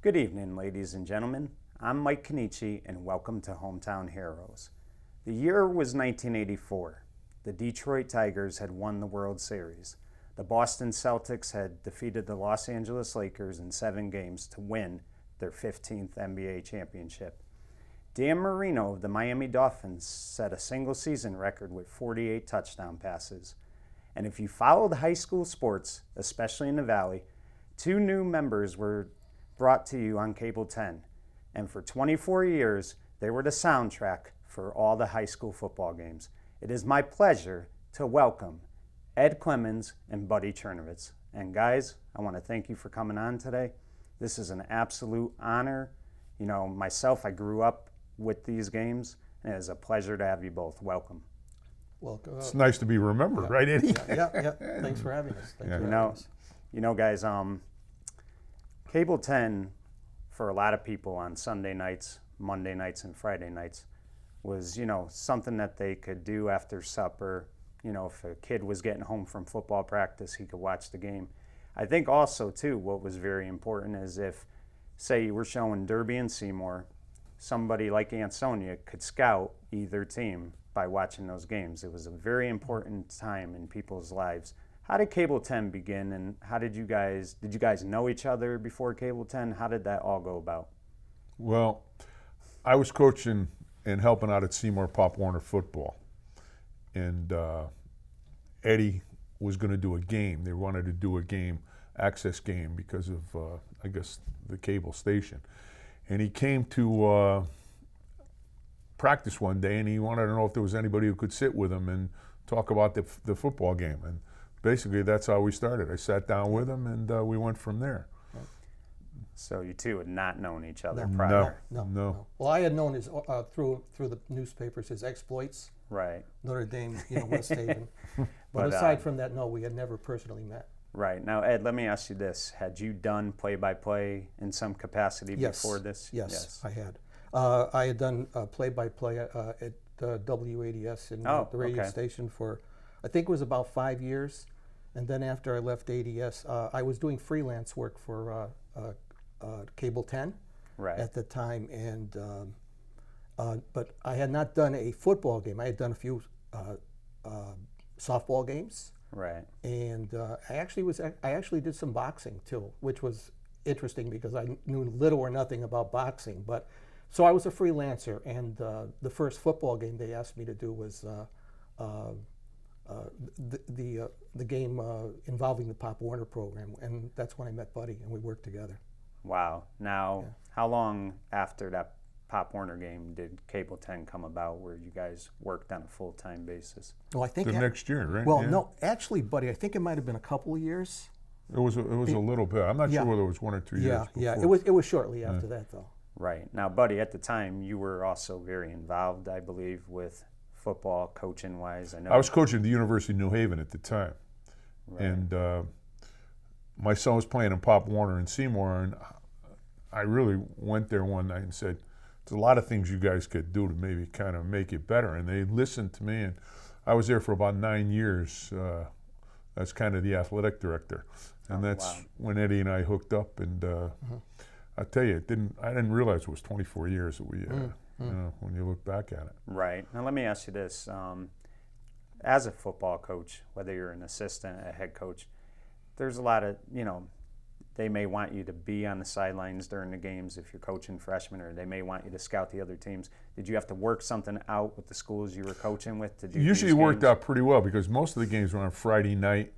Good evening, ladies and gentlemen. I'm Mike Kenichi, and welcome to Hometown Heroes. The year was 1984. The Detroit Tigers had won the World Series. The Boston Celtics had defeated the Los Angeles Lakers in 7 games to win their 15th NBA championship. Dan Marino of the Miami Dolphins set a single-season record with 48 touchdown passes. And if you followed high school sports, especially in the Valley, 2 new members were brought to you on Cable 10. And for 24 years, they were the soundtrack for all the high school football games. It is my pleasure to welcome Ed Clemens and Buddy Chernovetz. And guys, I want to thank you for coming on today. This is an absolute honor. You know, myself, I grew up with these games, and it is a pleasure to have you both. Welcome. Welcome. It's nice to be remembered, right, Eddie? Yeah. Thanks for having us. You know, guys, Cable 10, for a lot of people on Sunday nights, Monday nights, and Friday nights, was, something that they could do after supper. If a kid was getting home from football practice, he could watch the game. I think also, too, what was very important is if, say, you were showing Derby and Seymour, somebody like Ansonia could scout either team by watching those games. It was a very important time in people's lives. How did Cable 10 begin, and how did you guys know each other before Cable 10? How did that all go about? Well, I was coaching and helping out at Seymour Pop Warner football, and Eddie was going to do a game. They wanted to do a game, access game, because of, I guess, the cable station. And he came to practice one day, and he wanted to know if there was anybody who could sit with him and talk about the football game. And basically, that's how we started. I sat down with him, and we went from there. So you two had not known each other prior? No. Well, I had known his through the newspapers, his exploits. Right. Notre Dame, West Haven. But aside from that, no, we had never personally met. Right. Now, Ed, let me ask you this. Had you done play-by-play in some capacity before this? Yes, I had. I had done play-by-play at WADS in the radio station for, I think it was about 5 years. And then after I left ADS, I was doing freelance work for Cable 10 at the time. And but I had not done a football game. I had done a few softball games. Right. And I actually did some boxing too, which was interesting because I knew little or nothing about boxing. But so I was a freelancer, and the first football game they asked me to do was the game involving the Pop Warner program, and that's when I met Buddy, and we worked together. Wow. Now, how long after that Pop Warner game did Cable 10 come about, where you guys worked on a full-time basis? Well, I think the next year, right? Well, no, actually, Buddy, I think it might have been a couple of years. It was a little bit. I'm not sure whether it was 1 or 2 years. Yeah. It was shortly after that, though. Right. Now, Buddy, at the time, you were also very involved, I believe, with football, coaching-wise. I was coaching at the University of New Haven at the time, and my son was playing in Pop Warner in Seymour, and I really went there one night and said, "There's a lot of things you guys could do to maybe kind of make it better." And they listened to me, and I was there for about 9 years as kind of the athletic director, and that's when Eddie and I hooked up. And I tell you, I didn't realize it was 24 years that we. When you look back at it. Right. Now let me ask you this. As a football coach, whether you're an assistant, a head coach, there's a lot of, they may want you to be on the sidelines during the games if you're coaching freshmen, or they may want you to scout the other teams. Did you have to work something out with the schools you were coaching with to do Usually these it worked games? out pretty well, because most of the games were on Friday night,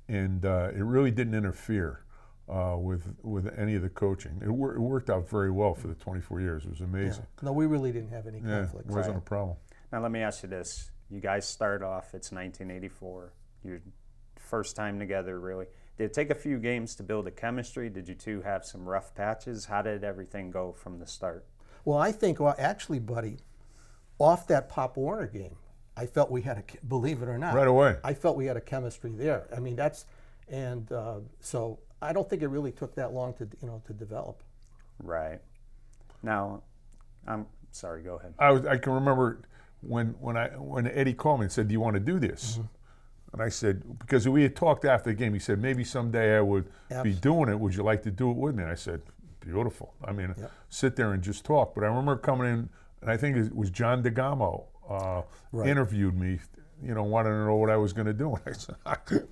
and it really didn't interfere with any of the coaching. It worked out very well for the 24 years. It was amazing. Yeah. No, we really didn't have any conflicts. It wasn't a problem. Now let me ask you this. You guys start off, it's 1984. Your first time together, really. Did it take a few games to build a chemistry? Did you two have some rough patches? How did everything go from the start? Well, I think, actually, Buddy, off that Pop Warner game, I felt we had believe it or not. Right away. I felt we had a chemistry there. I mean, so I don't think it really took that long to develop. Right. Now, I'm sorry, go ahead. I can remember when Eddie called me and said, "Do you want to do this?" And I said, because we had talked after the game, he said, "Maybe someday I would be doing it. Would you like to do it with me?" And I said, beautiful. I mean, sit there and just talk. But I remember coming in, and I think it was John DeGamo interviewed me, wanted to know what I was going to do. And I said,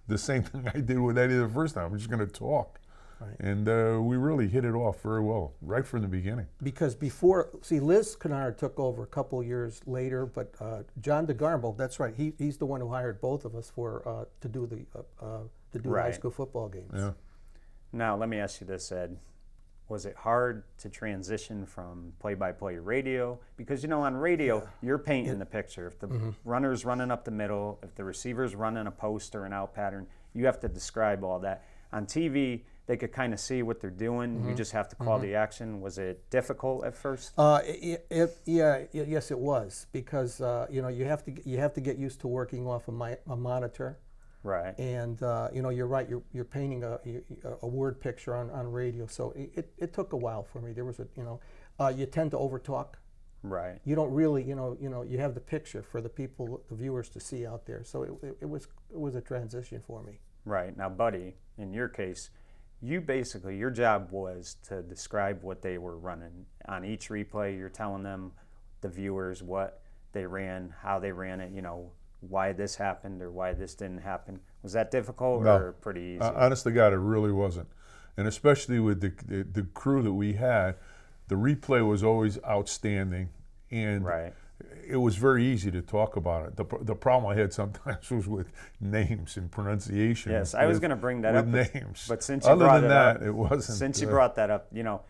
the same thing I did with Eddie the first time. I'm just going to talk. Right. And we really hit it off very well, right from the beginning. Because before, Liz Kennard took over a couple of years later, but John DeGarmo, that's right, he's the one who hired both of us to do the high school football games. Yeah. Now, let me ask you this, Ed. Was it hard to transition from play-by-play radio? Because, on radio, you're painting the picture. If the runner's running up the middle, if the receiver's running a post or an out pattern, you have to describe all that. On TV, they could kind of see what they're doing. You just have to call the action. Was it difficult at first? Yes, it was, because you have to get used to working off a monitor. Right. And you're right. You're painting a word picture on radio. So it took a while for me. There was you tend to overtalk. Right. You don't really you have the picture for the viewers to see out there. So it was a transition for me. Right. Now, Buddy, in your case, your job was to describe what they were running. On each replay, you're telling them, the viewers, what they ran, how they ran it, why this happened or why this didn't happen. Was that difficult or pretty easy? Honest to God, it really wasn't. And especially with the crew that we had, the replay was always outstanding. And it was very easy to talk about it. The problem I had sometimes was with names and pronunciation. Yes, I was going to bring that up. With names. But since you brought it wasn't. Since you brought that up, a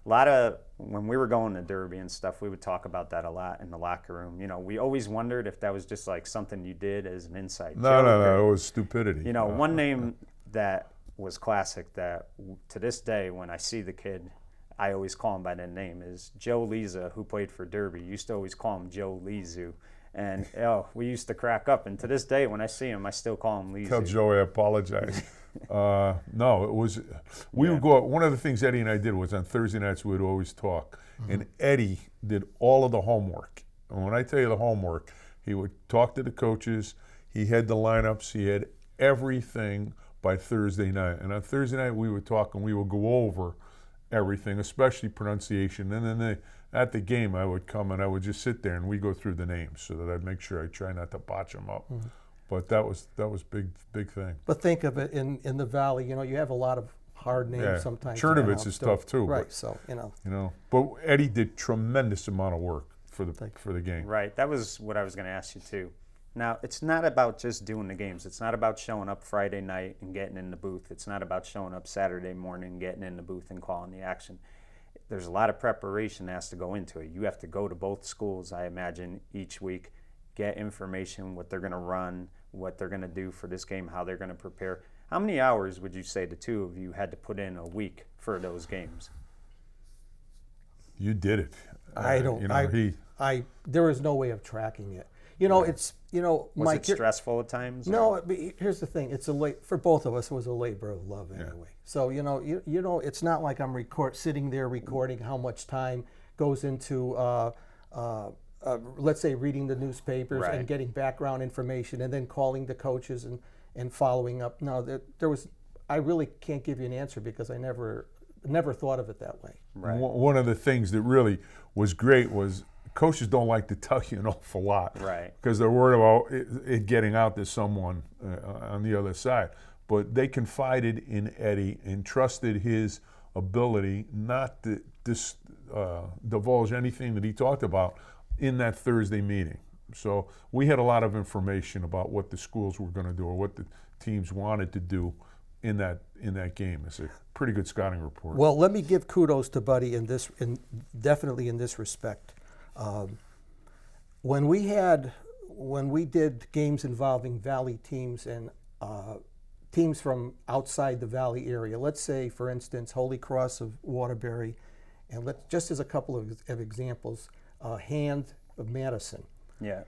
lot of, when we were going to Derby and stuff, we would talk about that a lot in the locker room. We always wondered if that was just like something you did as an inside joke. No, it was stupidity. One name that was classic that to this day, when I see the kid, I always call him by that name, is Joe Leza, who played for Derby. Used to always call him Joe Lezu. And we used to crack up. And to this day, when I see him, I still call him Lezu. Tell Joe I apologize. No, it was, we would go out. One of the things Eddie and I did was on Thursday nights we would always talk. And Eddie did all of the homework. And when I tell you the homework, he would talk to the coaches. He had the lineups. He had everything by Thursday night. And on Thursday night we would talk and we would go over everything, especially pronunciation. And then at the game I would come and I would just sit there and we go through the names so that I'd make sure I try not to botch them up. But that was big thing. But think of it in the Valley, you have a lot of hard names sometimes. Chernovetz is tough too. Right, but, so But Eddie did tremendous amount of work for the game. Right, that was what I was going to ask you too. Now, it's not about just doing the games. It's not about showing up Friday night and getting in the booth. It's not about showing up Saturday morning, getting in the booth and calling the action. There's a lot of preparation that has to go into it. You have to go to both schools, I imagine, each week, get information, what they're going to run, what they're going to do for this game, how they're going to prepare. How many hours would you say the two of you had to put in a week for those games? You did it. I don't. There is no way of tracking it. It's Was Mike, it stressful at times? No. Here's the thing. For both of us, it was a labor of love anyway. Yeah. So it's not like I'm sitting there recording how much time goes into let's say reading the newspapers and getting background information and then calling the coaches and following up. No, I really can't give you an answer because I never thought of it that way. Right. One of the things that really was great was coaches don't like to tell you an awful lot, right? Because they're worried about it getting out to someone on the other side. But they confided in Eddie and trusted his ability not to divulge anything that he talked about in that Thursday meeting. So we had a lot of information about what the schools were going to do or what the teams wanted to do in that game. It's a pretty good scouting report. Well, let me give kudos to Buddy definitely in this respect. When we did games involving Valley teams and teams from outside the Valley area, let's say, for instance, Holy Cross of Waterbury, and just as a couple of examples, Hand of Madison. Yeah.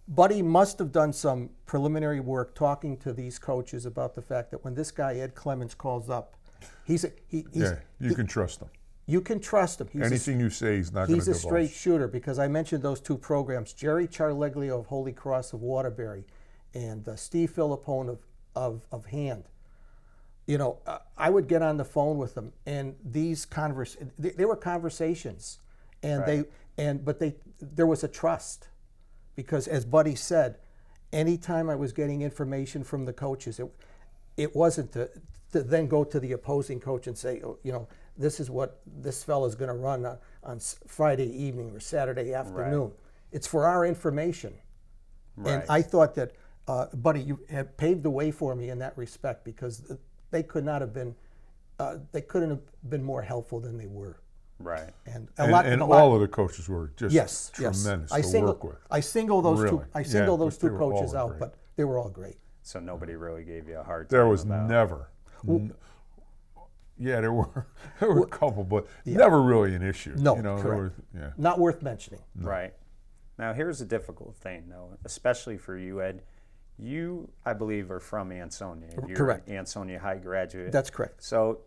Buddy must have done some preliminary work talking to these coaches about the fact that when this guy Ed Clemens calls up, you can trust him. You can trust him. Anything you say, he's not going to divulge. He's a straight shooter because I mentioned those two programs, Jerry Charleglio of Holy Cross of Waterbury and Steve Filippone of Hand. I would get on the phone with them, and these they were conversations, and right. there was a trust, because as Buddy said, anytime I was getting information from the coaches, it wasn't to then go to the opposing coach and say, this is what this fella's going to run on Friday evening or Saturday afternoon. Right. It's for our information. Right. And I thought that, Buddy, you have paved the way for me in that respect, because they couldn't have been more helpful than they were. Right. And all of the coaches were just tremendous to work with. I single those really. those two coaches out, great. but they were all great. So nobody really gave you a hard time. There was about... never. Yeah, there were a couple, but never really an issue. No, correct. Not worth mentioning. No. Right. Now here's a difficult thing, though, especially for you, Ed. You, I believe, are from Ansonia. You're correct. An Ansonia High graduate. That's correct. So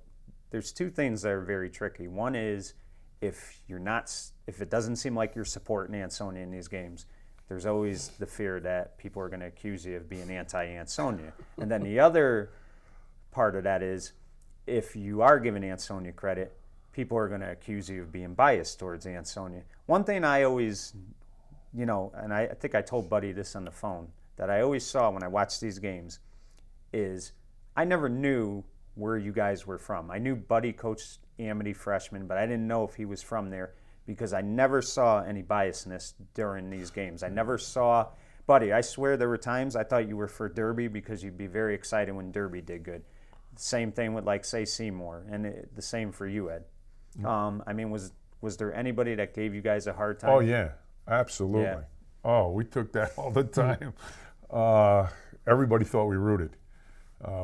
there's two things that are very tricky. One is if it doesn't seem like you're supporting Ansonia in these games, there's always the fear that people are going to accuse you of being anti-Ansonia. And then the other part of that is if you are giving Ansonia credit, people are going to accuse you of being biased towards Ansonia. One thing I always, and I think I told Buddy this on the phone, that I always saw when I watched these games is I never knew where you guys were from. I knew Buddy coached Amity freshman, but I didn't know if he was from there because I never saw any biasness during these games. I never saw, Buddy, I swear there were times I thought you were for Derby because you'd be very excited when Derby did good. Same thing with, like, say, Seymour, and the same for you, Ed. I mean, was there anybody that gave you guys a hard time? Oh, yeah, absolutely. Yeah. Oh, we took that all the time. Everybody thought we rooted.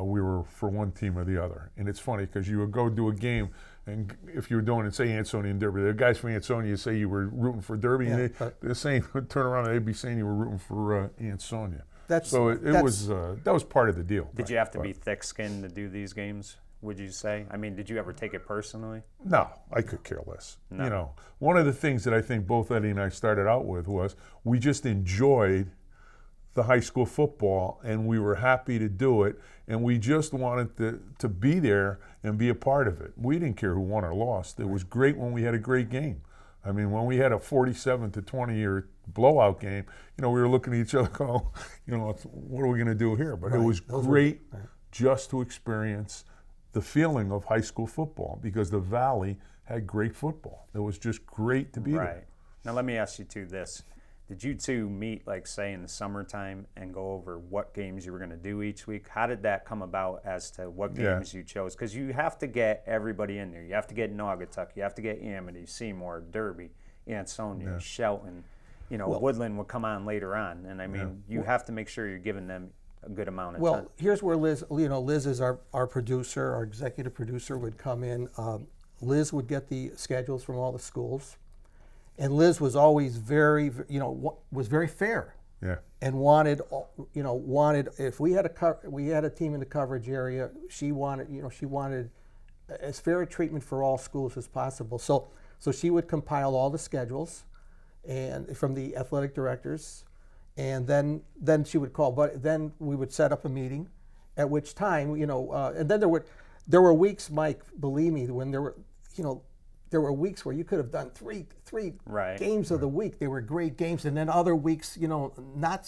We were for one team or the other. And it's funny because you would go do a game, and if you were doing it, say, Ansonia and Derby, the guys from Ansonia say you were rooting for Derby, and the same would turn around and they'd be saying you were rooting for Ansonia. So that was part of the deal. Did you have to be thick-skinned to do these games, would you say? I mean, did you ever take it personally? No, I could care less. No. One of the things that I think both Eddie and I started out with was we just enjoyed the high school football, and we were happy to do it, and we just wanted to be there and be a part of it. We didn't care who won or lost. It was great when we had a great game. I mean, when we had a 47-20 or blowout game, we were looking at each other going, what are we going to do here? But it was great just to experience the feeling of high school football because the Valley had great football. It was just great to be there. Right. Now let me ask you two this. Did you two meet, like, say, in the summertime and go over what games you were going to do each week? How did that come about as to what games you chose? Because you have to get everybody in there. You have to get Naugatuck. You have to get Amity, Seymour, Derby, Ansonia, Shelton. Woodland would come on later on. And, I mean, you have to make sure you're giving them a good amount of time. Well, here's where Liz, Liz is our producer, our executive producer would come in. Liz would get the schedules from all the schools. And Liz was always was very fair. Yeah. And wanted if we had a team in the coverage area, she wanted as fair a treatment for all schools as possible. So she would compile all the schedules, and from the athletic directors, and then she would call. But then we would set up a meeting, at which time and then there were weeks, Mike, believe me, when there were weeks where you could have done three games of the week. They were great games, and then other weeks, not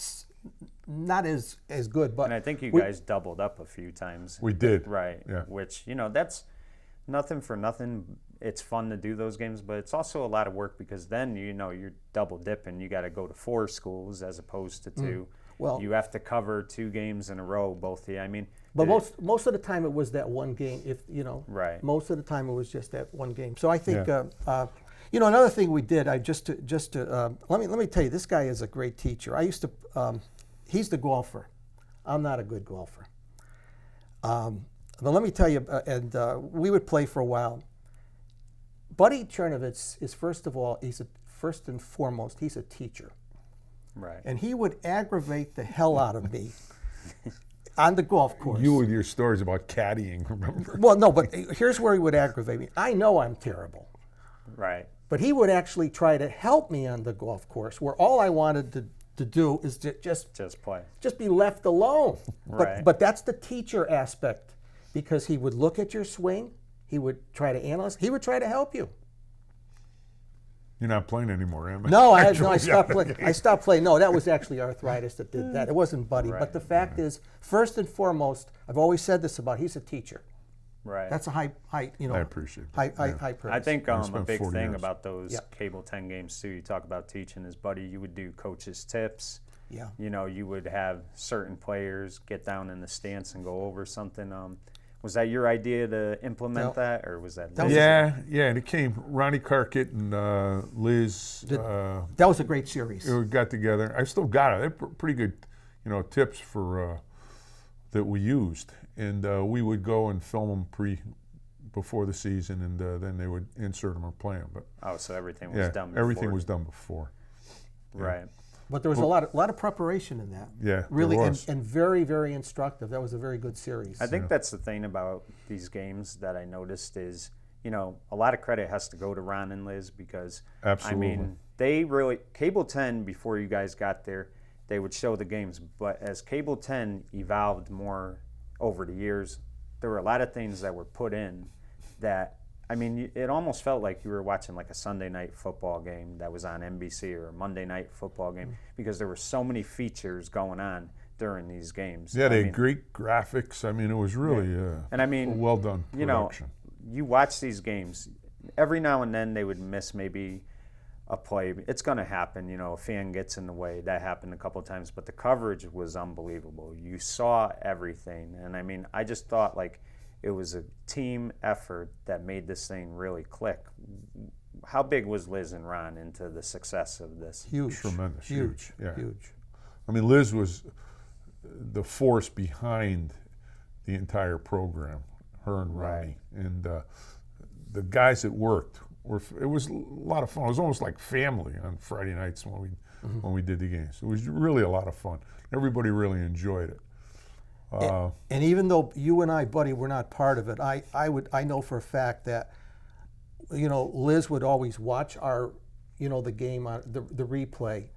as good. But and I think you guys doubled up a few times. We did, right? Yeah. Which that's nothing for nothing. It's fun to do those games, but it's also a lot of work because then you're double dipping. You got to go to 4 schools as opposed to 2. Well, you have to cover 2 games in a row, both. I mean, but most of the time it was that one game. Right. Most of the time it was just that one game. So I think another thing we did. Let me tell you, this guy is a great teacher. I used to. He's the golfer. I'm not a good golfer. But let me tell you, we would play for a while. Buddy Chernovetz is first and foremost, he's a teacher. Right. And he would aggravate the hell out of me on the golf course. You with your stories about caddying, remember? Well, no, but here's where he would aggravate me. I know I'm terrible. Right. But he would actually try to help me on the golf course, where all I wanted to do is to just play. Just be left alone. Right. But that's the teacher aspect. because he would look at your swing, he would try to analyze, he would try to help you. You're not playing anymore, am I? No, I stopped playing. I stopped playing. No, that was actually arthritis that did that. It wasn't Buddy. Right. But the fact is, first and foremost, I've always said this about, he's a teacher. Right. That's a high, you know. I appreciate that. High purpose. I think a big 40 thing years. about those Yeah. Cable 10 games too, you talk about teaching, is Buddy, you would do coaches' tips. Yeah. You know, you would have certain players get down in the stance and go over something. Was that your idea to implement that, or was that? Yeah, and it came. Ronnie Carkett and Liz. That was a great series. We got together. I still got it. They're pretty good, tips for that we used, and we would go and film them before the season, and then they would insert them or play them. But so everything was done before. everything was done before. Right. But there was a lot of preparation in that. Yeah, really, there was. and very, very instructive. That was a very good series. I think that's the thing about these games that I noticed is, a lot of credit has to go to Ron and Liz because, Absolutely. I mean, they really, Cable 10, before you guys got there, they would show the games. But as Cable 10 evolved more over the years, there were a lot of things that were put in that, I mean, it almost felt like you were watching like a Sunday night football game that was on NBC or a Monday night football game because there were so many features going on during these games. Yeah, they had great graphics. I mean, it was really and I mean, a well done production. You watch these games, every now and then they would miss maybe a play. It's going to happen, a fan gets in the way. That happened a couple of times, but the coverage was unbelievable. You saw everything, and I mean, I just thought like it was a team effort that made this thing really click. How big was Liz and Ron into the success of this? Huge. Tremendous. Huge. Yeah. Huge. I mean, Liz was the force behind the entire program, her and Ronnie. And the guys that worked, it was a lot of fun. It was almost like family on Friday nights when we did the games. It was really a lot of fun. Everybody really enjoyed it. And even though you and I, Buddy, were not part of it, I know for a fact that, Liz would always watch our, the game on the replay,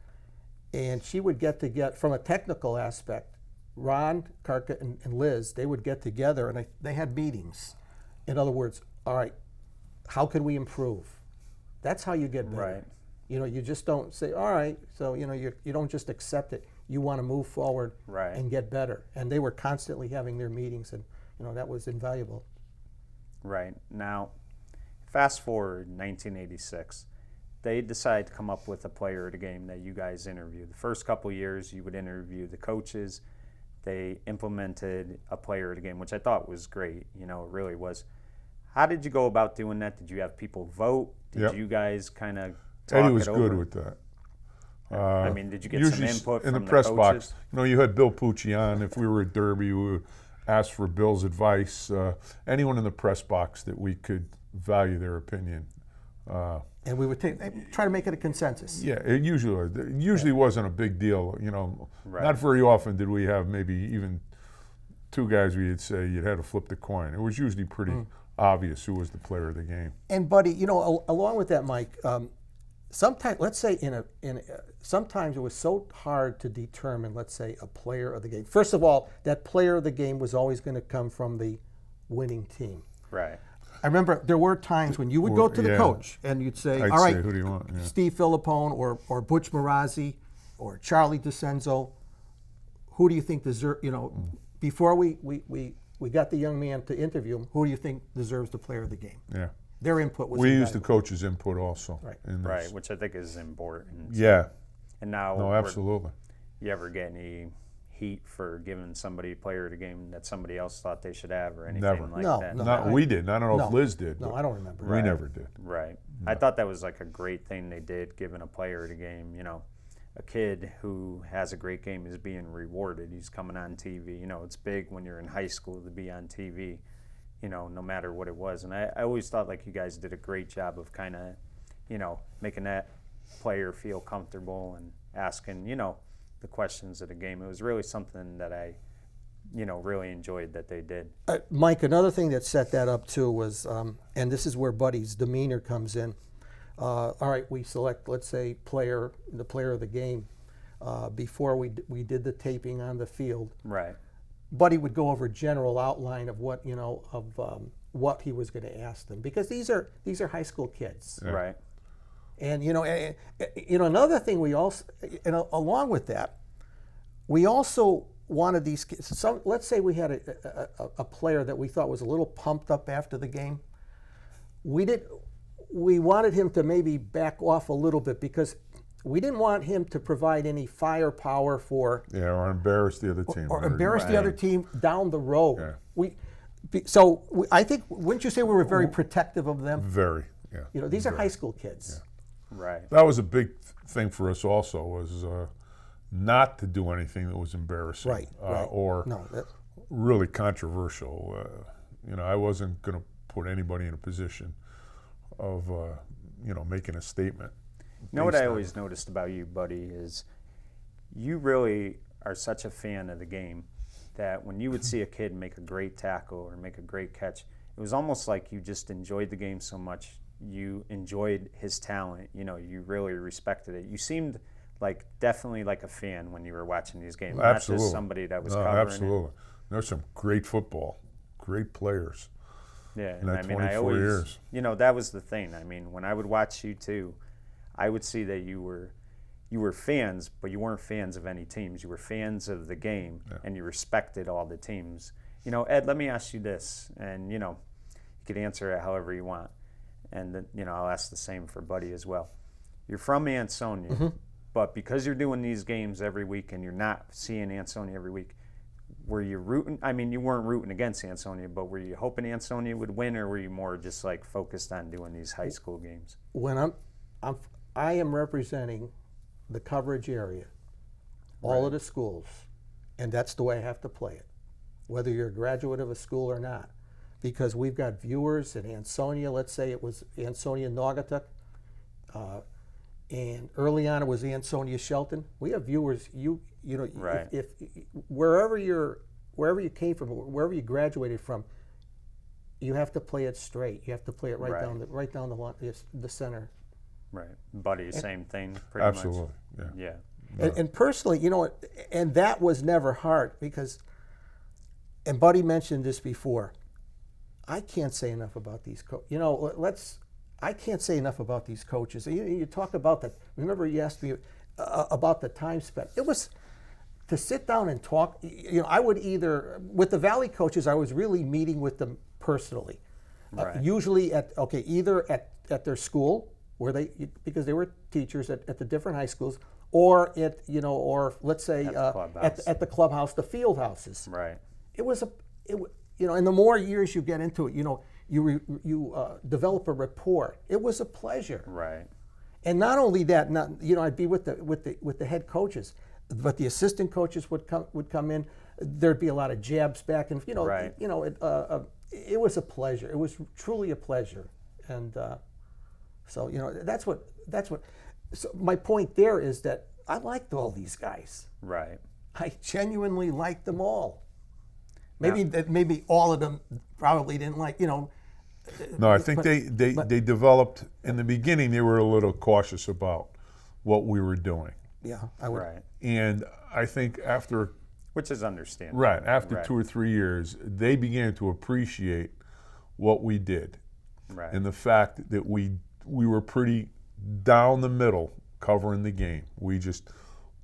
and she would get from a technical aspect. Ron, Carkett, and Liz, they would get together and they had meetings. In other words, all right, how can we improve? That's how you get better. Right. You just don't say, all right, so you don't just accept it. You want to move forward and get better. And they were constantly having their meetings, and that was invaluable. Right. Now, fast forward 1986, they decide to come up with a player of the game that you guys interviewed. The first couple years, you would interview the coaches. They implemented a player of the game, which I thought was great. It really was. How did you go about doing that? Did you have people vote? Did you guys kind of talk Eddie was it over? good with that. I mean, did you get some input in from the press coaches? box? You had Bill Pucci on. If we were at Derby, we would ask for Bill's advice. Anyone in the press box that we could value their opinion. And we would try to make it a consensus. Yeah, it usually wasn't a big deal. Not very often did we have maybe even two guys where you'd say you'd had to flip the coin. It was usually pretty obvious who was the player of the game. And Buddy, along with that, Mike, sometimes, let's say sometimes it was so hard to determine, let's say, a player of the game. First of all, that player of the game was always going to come from the winning team. Right. I remember there were times when you would go to the coach and you'd say, I'd all right, say, who do you want? Yeah. Steve Filippone or Butch Marazzi or Charlie DeCenzo, who do you think deserve, before we got the young man to interview him, who do you think deserves the player of the game? Yeah. Their input was We invaluable. used the coach's input also. Right. Right, which I think is important. Yeah. And now, No, absolutely. you ever get any heat for giving somebody a player of the game that somebody else thought they should have or anything Never. like No, that? no. We did. I don't know if Liz did. No, I don't remember. We never did. Right. I thought that was like a great thing they did, giving a player of the game. A kid who has a great game is being rewarded. He's coming on TV. It's big when you're in high school to be on TV, no matter what it was. And I always thought like you guys did a great job of kind of, making that player feel comfortable and asking, the questions of the game. It was really something that I, really enjoyed that they did. Mike, another thing that set that up too was, and this is where Buddy's demeanor comes in. All right, we select, let's say, the player of the game. Before we did the taping on the field, Right. Buddy would go over a general outline of what what he was going to ask them, because these are high school kids, Right. and another thing we also, along with that, we also wanted these kids. Let's say we had a player that we thought was a little pumped up after the game. We wanted him to maybe back off a little bit, because we didn't want him to provide any firepower for or embarrass the other team, or embarrass the other team down the road. Yeah. I think, wouldn't you say we were very protective of them? Very, yeah. These are high school kids. Yeah. Right. That was a big thing for us also, was not to do anything that was embarrassing, Right. or really controversial. I wasn't going to put anybody in a position of making a statement. You know what I always noticed about you, buddy, is you really are such a fan of the game that when you would see a kid make a great tackle or make a great catch, it was almost like you just enjoyed the game so much. You enjoyed his talent. You really respected it. You seemed definitely like a fan when you were watching these games, Absolutely. not just somebody that was covering absolutely. There's some great football, great players. Yeah, in that and I mean, 24 years. That was the thing. I mean, when I would watch you too, I would see that you were fans, but you weren't fans of any teams. You were fans of the game, and you respected all the teams. Ed, let me ask you this, and you could answer it however you want, and then, I'll ask the same for Buddy as well. You're from Ansonia, Mm-hmm. but because you're doing these games every week and you're not seeing Ansonia every week, were you rooting? I mean, you weren't rooting against Ansonia, but were you hoping Ansonia would win, or were you more just focused on doing these high school games? When I am representing the coverage area, all of the schools, and that's the way I have to play it, whether you're a graduate of a school or not, because we've got viewers at Ansonia. Let's say it was Ansonia Naugatuck, and early on it was Ansonia Shelton. We have viewers. Right. If wherever you came from, wherever you graduated from, you have to play it straight. You have to play it right down the center. Right. Buddy, same thing, pretty Absolutely, much. yeah. And personally, and that was never hard, because, and Buddy mentioned this before, I can't say enough about these coaches. I can't say enough about these coaches. You talk about that. Remember, you asked me about the time spent. It was to sit down and talk. I would either, with the Valley coaches, I was really meeting with them personally. Right. Usually either at their school, because they were teachers at the different high schools, or or let's say at the clubhouse, the field houses. Right. And the more years you get into it, you develop a rapport. It was a pleasure. Right. And not only that, I'd be with the head coaches, but the assistant coaches would come in. There'd be a lot of jabs back, and Right. It was a pleasure. It was truly a pleasure, and so that's what. So my point there is that I liked all these guys. Right. I genuinely liked them all. Maybe all of them probably didn't like. No, I think they developed in the beginning. They were a little cautious about what we were doing. Yeah, I would. Right. And I think after, which is understandable. right, after 2 or 3 years, they began to appreciate what we did, Right. and the fact that we were pretty down the middle covering the game. We just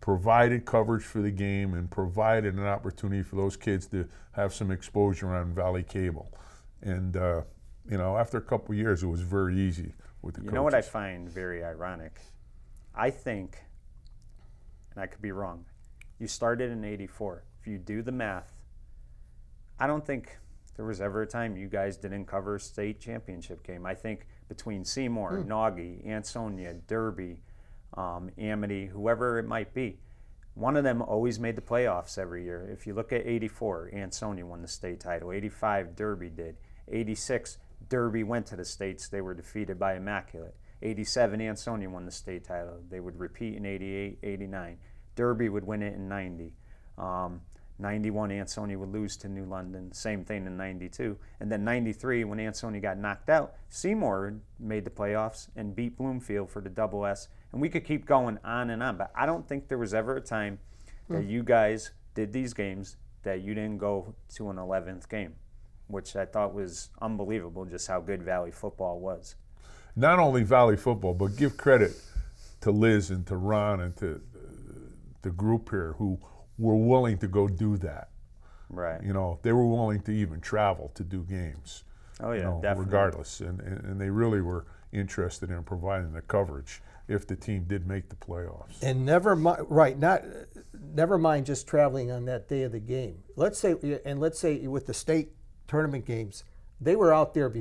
provided coverage for the game and provided an opportunity for those kids to have some exposure on Valley Cable. And after a couple of years, it was very easy with the coaches. You know what I find very ironic? I think, and I could be wrong, you started in '84. If you do the math, I don't think there was ever a time you guys didn't cover a state championship game. I think between Seymour, Naughty, Ansonia, Derby, Amity, whoever it might be, one of them always made the playoffs every year. If you look at '84, Ansonia won the state title. '85, Derby did. '86, Derby went to the states. They were defeated by Immaculate. '87, Ansonia won the state title. They would repeat in '88, '89. Derby would win it in '90. '91, Ansonia would lose to New London. Same thing in '92. And then '93, when Ansonia got knocked out, Seymour made the playoffs and beat Bloomfield for the double S. And we could keep going on and on. But I don't think there was ever a time that you guys did these games that you didn't go to an 11th game, which I thought was unbelievable, just how good Valley football was. Not only Valley football, but give credit to Liz and to Ron and to the group here who were willing to go do that. Right. You know, they were willing to even travel to do games. Oh yeah, you know, definitely. regardless, and they really were interested in providing the coverage if the team did make the playoffs. And never mind just traveling on that day of the game. Let's say with the state tournament games, they were out there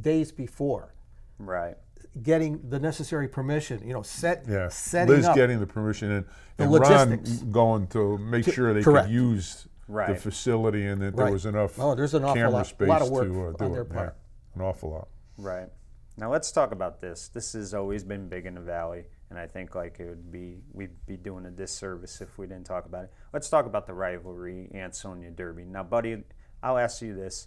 days before. Right. getting the necessary permission, setting Liz up. getting the permission and logistics. Ron going to make sure they correct. could use Right. the facility and that there Right. was enough There's an awful camera lot space of work to on do their it. part. Yeah, an awful lot. Right. Now let's talk about this. This has always been big in the Valley, and I think like we'd be doing a disservice if we didn't talk about it. Let's talk about the rivalry, Ansonia Derby. Now, buddy, I'll ask you this.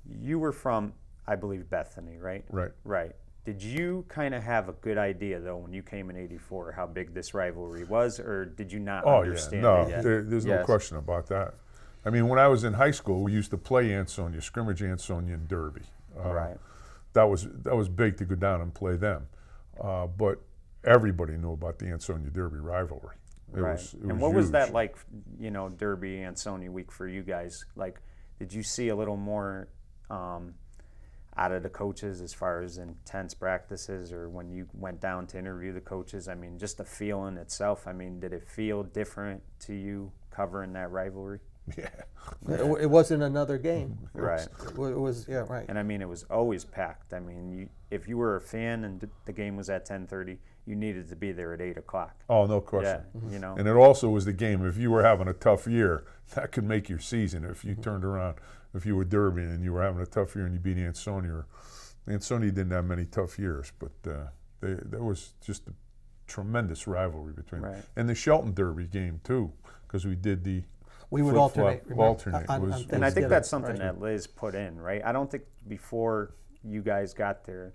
You were from, I believe, Bethany, right? Right. Right. Did you kind of have a good idea, though, when you came in '84, how big this rivalry was, or did you not understand no, it yet? there's no question about that. I mean, when I was in high school, we used to play Ansonia, scrimmage Ansonia and Derby. Right. That was big to go down and play them. But everybody knew about the Ansonia Derby rivalry. It And what huge. was that like, Derby, Ansonia week for you guys? Like, did you see a little more out of the coaches as far as intense practices, or when you went down to interview the coaches? I mean, just the feeling itself. I mean, did it feel different to you covering that rivalry? Yeah. It wasn't another game. Right. It was right. And I mean, it was always packed. I mean, if you were a fan and the game was at 10:30, you needed to be there at 8 o'clock. Oh, no question. Yeah, And it also was the game. If you were having a tough year, that could make your season. If you turned around, if you were Derby and you were having a tough year and you beat Ansonia, Ansonia didn't have many tough years, but there was just a tremendous rivalry between them. Right. And the Shelton Derby game too, because we did the We would flip-flop alternate. alternate. And I think that's something right. that Liz put in, right? I don't think before you guys got there,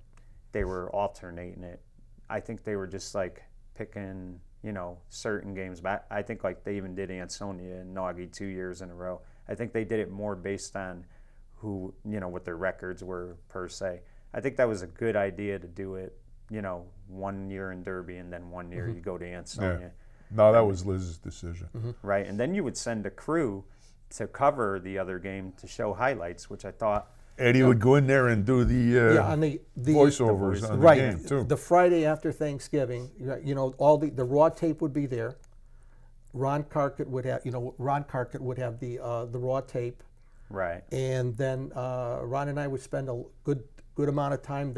they were alternating it. I think they were just like picking, certain games. But I think like they even did Ansonia and Naughty 2 years in a row. I think they did it more based on who, what their records were per se. I think that was a good idea to do it, 1 year in Derby and then 1 year you go to Ansonia. Yeah. No, that was Liz's decision. Right, and then you would send a crew to cover the other game to show highlights, which I thought. Eddie would go in there and do the, on the voiceovers on the right, game too. the Friday after Thanksgiving, all the raw tape would be there. Ron Carkett would have, the raw tape, Right. and then Ron and I would spend a good amount of time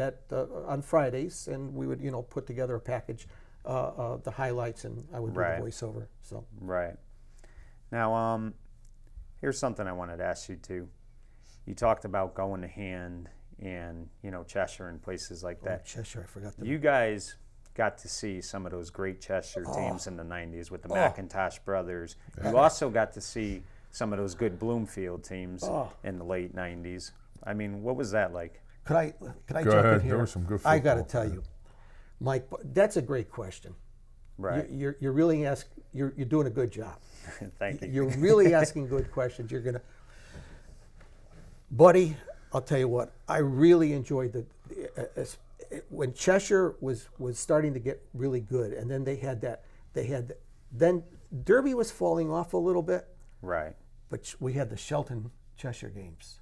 on Fridays, and we would put together a package, the highlights, and I would do Right. the voiceover. So Right. Now, here's something I wanted to ask you too. You talked about going to Hand and Cheshire and places like that. Cheshire, I forgot that. You guys got to see some of those great Cheshire teams in the '90s with the McIntosh brothers. You also got to see some of those good Bloomfield teams in the late '90s. I mean, what was that like? Could I Go jump ahead. in here? There was some good I got to football. tell you, Mike, that's a great question. Right. You're really you're doing a good job. Thank you. You're really asking good questions. You're gonna, buddy. I'll tell you what. I really enjoyed when Cheshire was starting to get really good, and then then Derby was falling off a little bit, Right. but we had the Shelton Cheshire games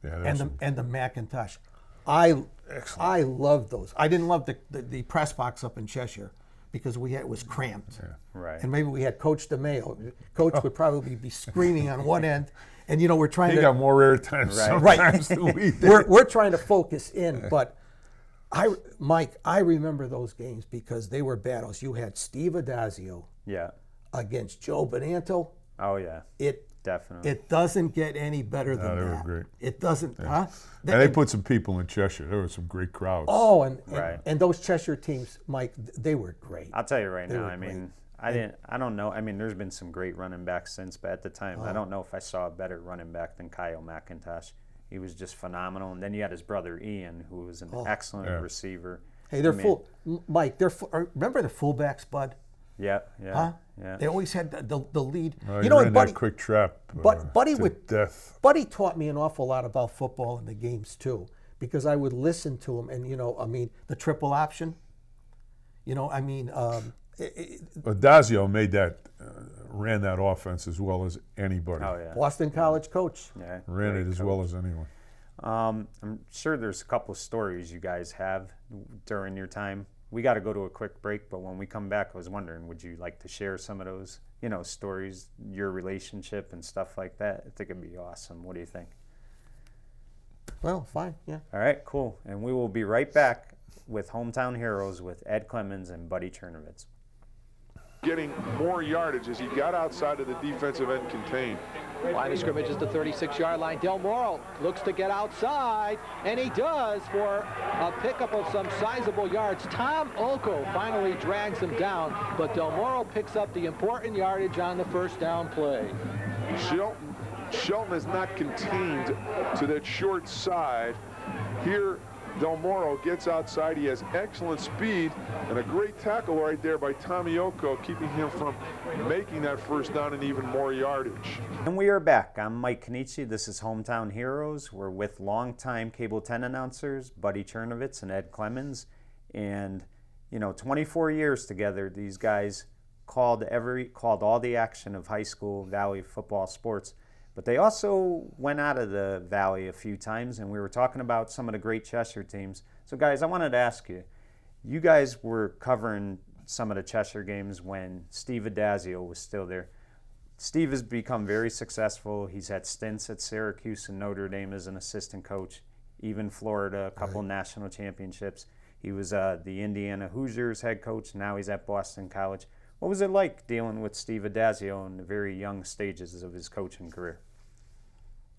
Yeah, and the McIntosh. I loved those. I didn't love the press box up in Cheshire because it was cramped. Yeah. Right. And maybe we had Coach DeMayo. Coach would probably be screaming on one end, and we're trying He to got more airtime Right. sometimes than we did. we're trying to focus in. But Mike, I remember those games because they were battles. You had Steve Adazio Yeah. against Joe Benanto. Oh yeah. Definitely. It doesn't get any better than they were that. great. It doesn't, huh? And they put some people in Cheshire. There were some great crowds. Oh, Right. and those Cheshire teams, Mike, they were great. I'll tell you right now. were I mean, I don't know. I mean, there's been some great running backs since, but at the time, I don't know if I saw a better running back than Kyle McIntosh. He was just phenomenal. And then you had his brother Ian, who was an excellent receiver. Hey, Mike, remember the fullbacks, Bud? Yeah, yeah, huh? yeah. They always had the lead. You know, ran that quick trap Buddy to death. Buddy taught me an awful lot about football and the games too, because I would listen to him, and the triple option. Dazio made that, ran that offense as well as anybody. Oh yeah. Boston College coach. Yeah. Ran it as well as anyone. I'm sure there's a couple of stories you guys have during your time. We got to go to a quick break, but when we come back, I was wondering, would you like to share some of those, stories, your relationship and stuff like that? I think it'd be awesome. What do you think? Well, fine, yeah. All right, cool. And we will be right back with Hometown Heroes with Ed Clemens and Buddy Chernovetz. Getting more yardage as he got outside of the defensive end contained. Line of scrimmage is the 36-yard line. Del Moro looks to get outside, and he does for a pickup of some sizable yards. Tom Olko finally drags him down, but Del Moro picks up the important yardage on the first down play. Shelton is not contained to that short side. Here, Del Moro gets outside. He has excellent speed and a great tackle right there by Tommy Oko, keeping him from making that first down and even more yardage. And we are back. I'm Mike Kenichi. This is Hometown Heroes. We're with longtime Cable 10 announcers, Buddy Chernovetz and Ed Clemens. And, 24 years together, these guys called all the action of high school Valley football sports. But they also went out of the Valley a few times, and we were talking about some of the great Cheshire teams. So, guys, I wanted to ask you, you guys were covering some of the Cheshire games when Steve Adazio was still there. Steve has become very successful. He's had stints at Syracuse and Notre Dame as an assistant coach, even Florida, a couple national championships. He was the Indiana Hoosiers head coach. Now he's at Boston College. What was it like dealing with Steve Adazio in the very young stages of his coaching career?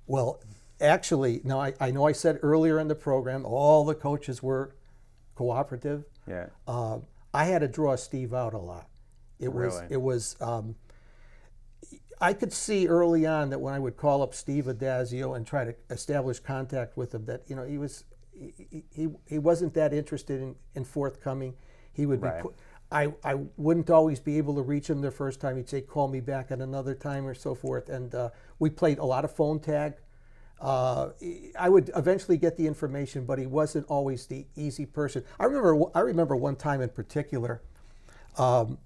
Well, actually, now I know I said earlier in the program all the coaches were cooperative. Yeah. I had to draw Steve out a lot. It was I could see early on that when I would call up Steve Adazio and try to establish contact with him, that he wasn't that interested in forthcoming. He would be. I wouldn't always be able to reach him the first time. He'd say, call me back at another time or so forth. And we played a lot of phone tag. I would eventually get the information, but he wasn't always the easy person. I remember one time in particular, matter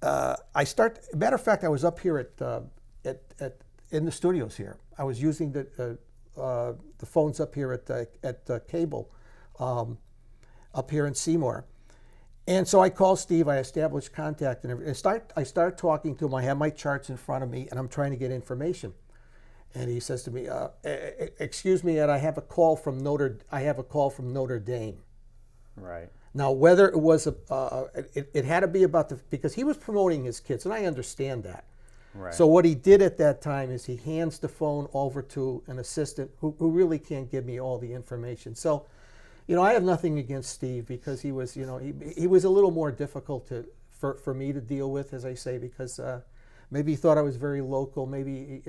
of fact, I was up here in the studios here. I was using the phones up here at Cable up here in Seymour. And so I called Steve, I established contact, and I start talking to him. I have my charts in front of me, and I'm trying to get information. And he says to me, excuse me, Ed, I have a call from Notre Dame. Right. Now, whether it was it had to be about because he was promoting his kids, and I understand that. Right. So what he did at that time is he hands the phone over to an assistant who really can't give me all the information. So, I have nothing against Steve because he was, he was a little more difficult for me to deal with, as I say, because maybe he thought I was very local. Maybe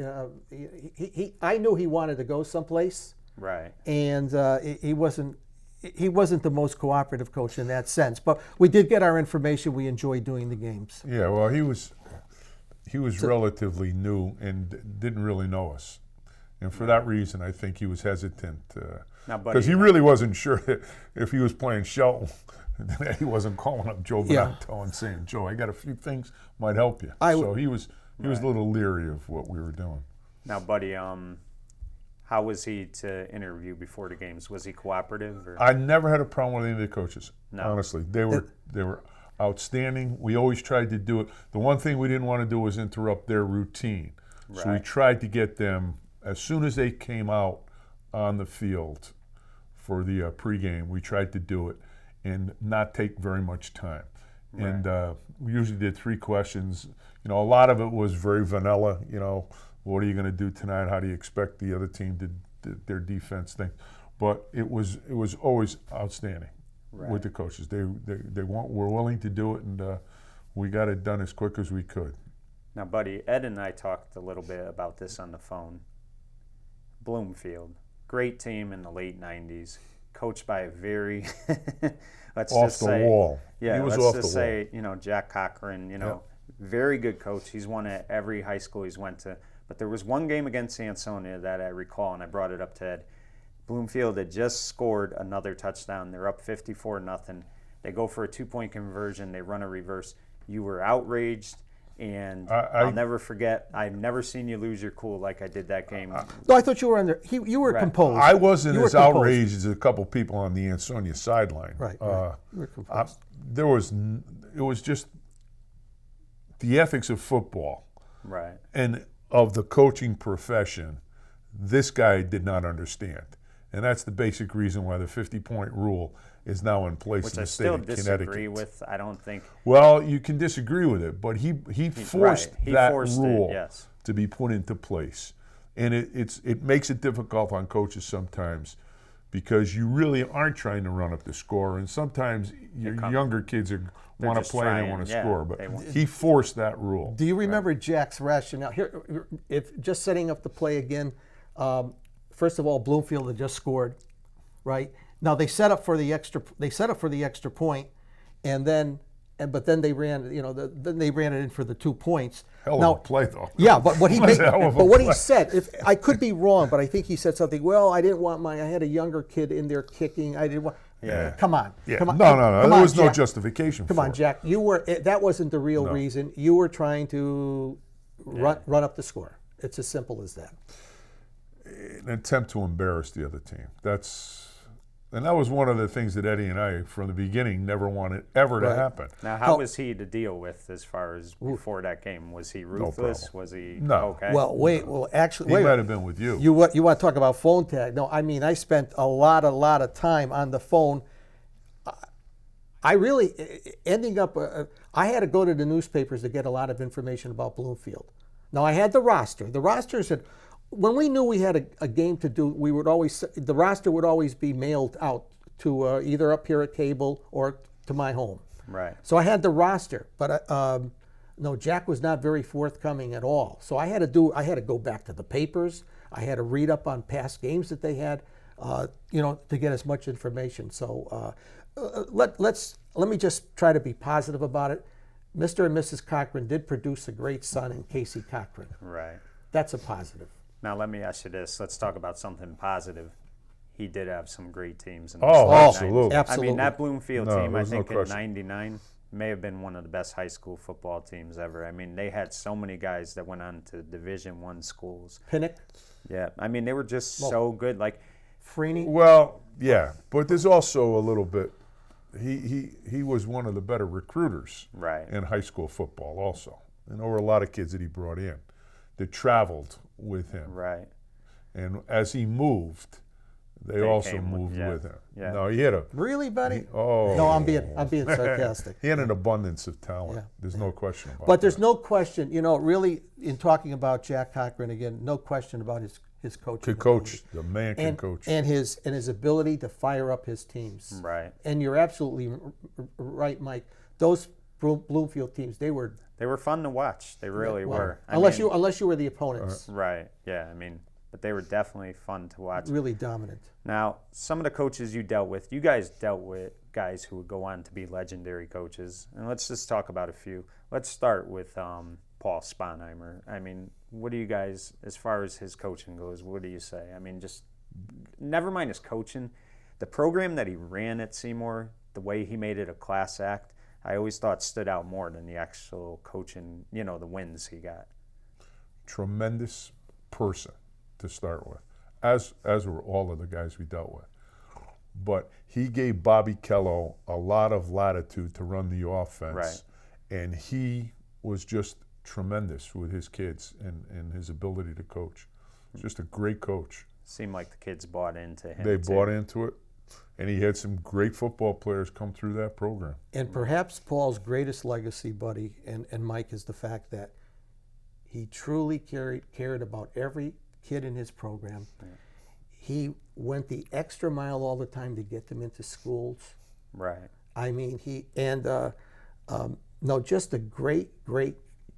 I knew he wanted to go someplace. Right. And he wasn't the most cooperative coach in that sense. But we did get our information. We enjoyed doing the games. Yeah, well, he was relatively new and didn't really know us. And for that reason, I think he was hesitant. Because he really wasn't sure that if he was playing Shelton, that he wasn't calling up Joe Bonanto and saying, Joe, I got a few things might help you. So he was a little leery of what we were doing. Now, Buddy, how was he to interview before the games? Was he cooperative? Or? I never had a problem with any of the coaches, no. Honestly. They were outstanding. We always tried to do it. The one thing we didn't want to do was interrupt their routine. Right. So we tried to get them, as soon as they came out on the field for the pregame, we tried to do it and not take very much time. Right. And we usually did 3 questions. A lot of it was very vanilla. What are you going to do tonight? How do you expect the other team to their defense thing? But it was always outstanding with the coaches. They were willing to do it, and we got it done as quick as we could. Now, Buddy, Ed and I talked a little bit about this on the phone. Bloomfield, great team in the late 90s, coached by a very, let's off just the say, wall. Yeah, he was let's off just the say, Jack Cochran, very good coach. He's won at every high school he's went to. But there was one game against Ansonia that I recall, and I brought it up to Ed. Bloomfield had just scored another touchdown. They're up 54-0. They go for a 2-point conversion. They run a reverse. You were outraged, and I'll never forget. I've never seen you lose your cool like I did that game. No, I thought you were you were composed. I wasn't as outraged as a couple people on the Ansonia sideline. Right. You were composed. It was just the ethics of football. Right. And of the coaching profession, this guy did not understand. And that's the basic reason why the 50-point rule is now in place in the state of Connecticut. Which I still disagree with, I don't think. Well, you can disagree with it, but he forced that rule yes. to be put into place. And it makes it difficult on coaches sometimes because you really aren't trying to run up the score, and sometimes your younger kids want to play and they want to score. But he forced that rule. Do you remember Jack's rationale? Here, if just setting up the play again, first of all, Bloomfield had just scored, right? Now they set up for the extra. They set up for the extra point, but then they ran. Then they ran it in for the 2 points. Hell of a play, though. Yeah, but what he he said, if I could be wrong, but I think he said something. Well, I didn't want I had a younger kid in there kicking. I didn't want. Yeah. Come on. Yeah. Come on. No. There was no justification for it. Come on, Jack. That wasn't the real reason. You were trying to run up the score. It's as simple as that. An attempt to embarrass the other team. And that was one of the things that Eddie and I, from the beginning, never wanted ever to happen. Now, how was he to deal with as far as before that game? Was he ruthless? Was he okay? Well, actually, he might have been with you. You want to talk about phone tag? No, I mean I spent a lot of time on the phone. I really ending up. I had to go to the newspapers to get a lot of information about Bloomfield. Now I had the roster. The roster said, when we knew we had a game to do, the roster would always be mailed out to either up here at cable or to my home. Right. So I had the roster, but no, Jack was not very forthcoming at all. So I had to go back to the papers. I had to read up on past games that they had, to get as much information. So let me just try to be positive about it. Mr. and Mrs. Cochran did produce a great son in Casey Cochran. Right. That's a positive. Now, let me ask you this. Let's talk about something positive. He did have some great teams. In the absolutely. 90s. I mean, that Bloomfield team, I think in '99, may have been one of the best high school football teams ever. I mean, they had so many guys that went on to Division I schools. Pinnock? Yeah. I mean, they were just so good. Like Freeney? Well, yeah. But there's also a little bit, he was one of the better recruiters in high school football also. And there were a lot of kids that he brought in that traveled with him. Right. And as he moved, they also moved with him. Yeah. No, he had a... Really, buddy? No, I'm being sarcastic. He had an abundance of talent. Yeah. There's no question about But there's no question, really, in talking about Jack Cochran again, no question about his coaching. To coach, the man can coach. And his ability to fire up his teams. Right. And you're absolutely right, Mike. Those Bloomfield teams, they were fun to watch. They really were. Unless you were the opponents. Right. Yeah. I mean, but they were definitely fun to watch. Really dominant. Now, some of the coaches you dealt with, you guys dealt with guys who would go on to be legendary coaches. And let's just talk about a few. Let's start with Paul Sponheimer. I mean, what do you guys, as far as his coaching goes, what do you say? I mean, just never mind his coaching. The program that he ran at Seymour, the way he made it a class act, I always thought stood out more than the actual coaching, the wins he got. Tremendous person to start with, as were all of the guys we dealt with. But he gave Bobby Kello a lot of latitude to run the offense. Right. And he was just tremendous with his kids and his ability to coach. Just a great coach. Seemed like the kids bought into him. They bought into it. And he had some great football players come through that program. And perhaps Paul's greatest legacy, buddy, and Mike, is the fact that he truly cared about every kid in his program. Yeah. He went the extra mile all the time to get them into schools. Right. I mean, just a great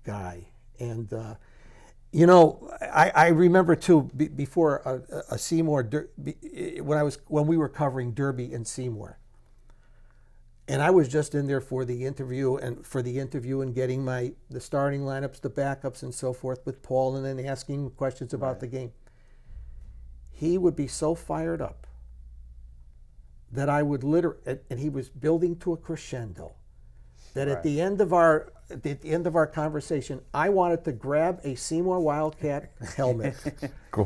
guy. And I remember too before a Seymour when we were covering Derby in Seymour, And I was just in there for the interview and getting the starting lineups, the backups, and so forth with Paul, and then asking questions about the game. He would be so fired up that I would literally, and he was building to a crescendo, that at the end of our conversation, I wanted to grab a Seymour Wildcat helmet,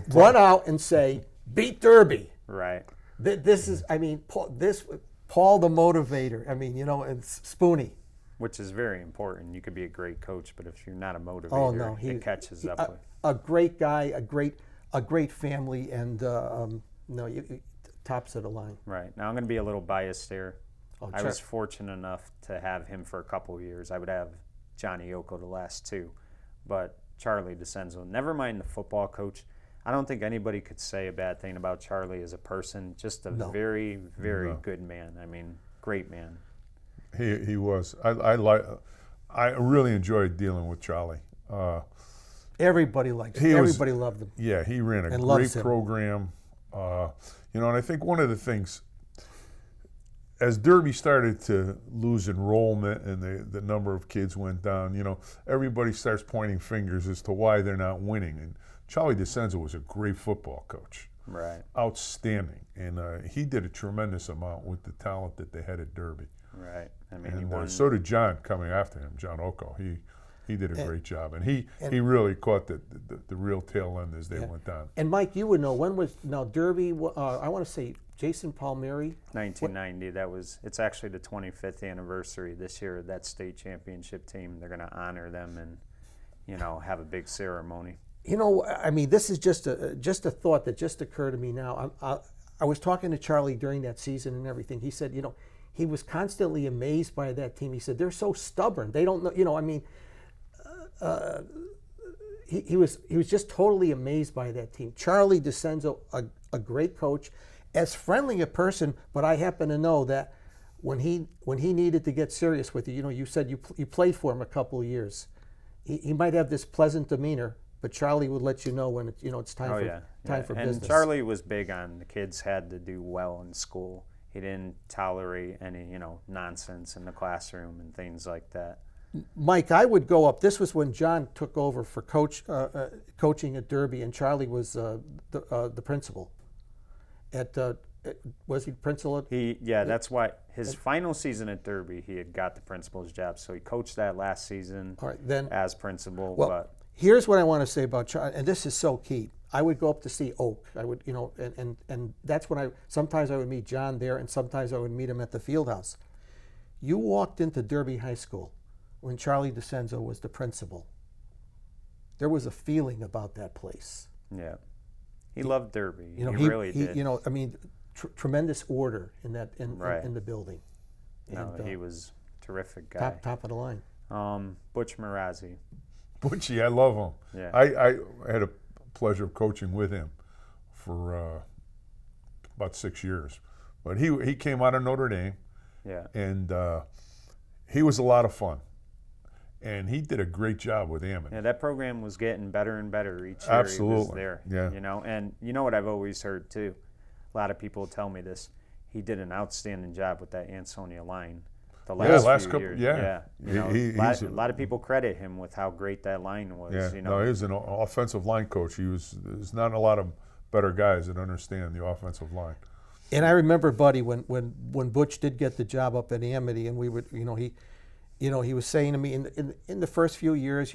run out and say, "Beat Derby." Right. This is, I mean, Paul the motivator. I mean, and Spoonie. Which is very important. You could be a great coach, but if you're not a motivator, it catches up with. A great guy, a great family, and tops of the line. Right. Now I'm going to be a little biased there. I was fortunate enough to have him for a couple of years. I would have Johnny Yoko the last 2, but Charlie DeCenzo, never mind the football coach. I don't think anybody could say a bad thing about Charlie as a person. Just a very, very good man. I mean, great man. He was. I really enjoyed dealing with Charlie. Everybody liked him. Everybody loved him. Yeah, he ran a great program. And I think one of the things, as Derby started to lose enrollment and the number of kids went down, everybody starts pointing fingers as to why they're not winning. And Charlie DeCenzo was a great football coach. Right. Outstanding. And he did a tremendous amount with the talent that they had at Derby. Right. I mean, and so did John coming after him, John Oko. He did a great job. And he really caught the real tail end as they went down. And Mike, you would know, when was Derby, I want to say Jason Palmieri? 1990. It's actually the 25th anniversary this year of that state championship team. They're going to honor them and, have a big ceremony. I mean, this is just a thought that just occurred to me now. I was talking to Charlie during that season and everything. He said, he was constantly amazed by that team. He said, they're so stubborn. They don't know, I mean, he was just totally amazed by that team. Charlie DeCenzo, a great coach, as friendly a person, but I happen to know that when he needed to get serious with you, you said you played for him a couple of years. He might have this pleasant demeanor, but Charlie would let you know when it's time for business. And Charlie was big on the kids had to do well in school. He didn't tolerate any nonsense in the classroom and things like that. Mike, I would go up. This was when John took over for coaching at Derby, and Charlie was the principal. Was he principal? That's why his final season at Derby, he had got the principal's job. So he coached that last season as principal. Well, here's what I want to say about Charlie, and this is so key. I would go up to see Oak. I would, and that's when sometimes I would meet John there, and sometimes I would meet him at the field house. You walked into Derby High School when Charlie DeCenzo was the principal. There was a feeling about that place. Yeah, he loved Derby. He really did. I mean, tremendous order in the building. He was a terrific guy. Top of the line. Butch Marazzi. Butchie, I love him. Yeah. I had a pleasure of coaching with him for about 6 years, but he came out of Notre Dame. Yeah. And he was a lot of fun. And he did a great job with Amity. Yeah, that program was getting better and better each year. Absolutely. He was there. Yeah. And what I've always heard too, a lot of people tell me this, he did an outstanding job with that Ansonia line the last few years. Yeah. A lot of people credit him with how great that line was. Yeah. No, he was an offensive line coach. There's not a lot of better guys that understand the offensive line. And I remember, Buddy, when Butch did get the job up at Amity, and we would, he was saying to me in the first few years,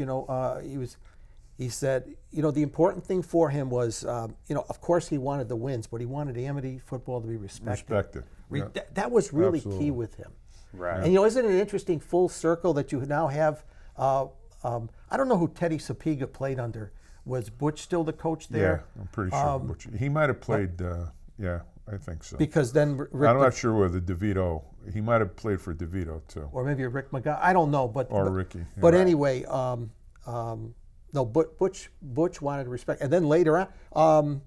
he said, the important thing for him was, of course he wanted the wins, but he wanted Amity football to be respected. Yeah. That was really key with him. Right. And isn't it an interesting full circle that you now have? I don't know who Teddy Sapiga played under. Was Butch still the coach there? Yeah, I'm pretty sure Butch. He might have played. I think so. Because then I'm not sure whether DeVito. He might have played for DeVito too. Or maybe Rick McGowan. I don't know, Ricky. Yeah. But anyway, no. Butch wanted respect, and then later on,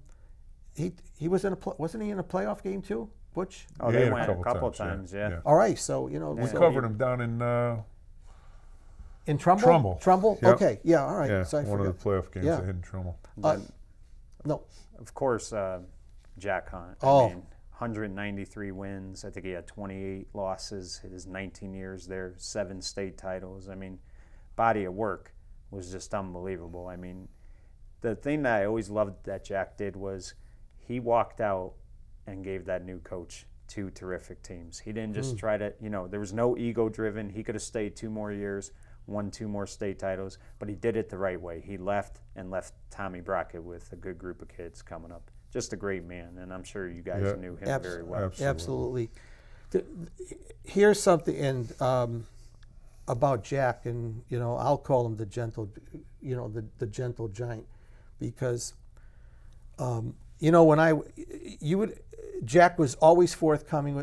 he was wasn't he in a playoff game too? Butch. Oh, they went a couple times. Yeah. All right, so we covered him down in Trumbull. Trumbull. Yep. Okay. Yeah. All right. Yeah. So one of the playoff games they had in Trumbull. No. Of course, Jack Hunt. Oh. 193 wins. I think he had 28 losses. His 19 years there, 7 state titles. I mean, body of work was just unbelievable. I mean, the thing that I always loved that Jack did was he walked out and gave that new coach 2 terrific teams. He didn't just try to, there was no ego driven. He could have stayed 2 more years, won 2 more state titles, but he did it the right way. He left Tommy Brockett with a good group of kids coming up. Just a great man, and I'm sure you guys knew him very well. Absolutely. Here's something about Jack, and I'll call him the gentle, the gentle giant, because Jack was always forthcoming.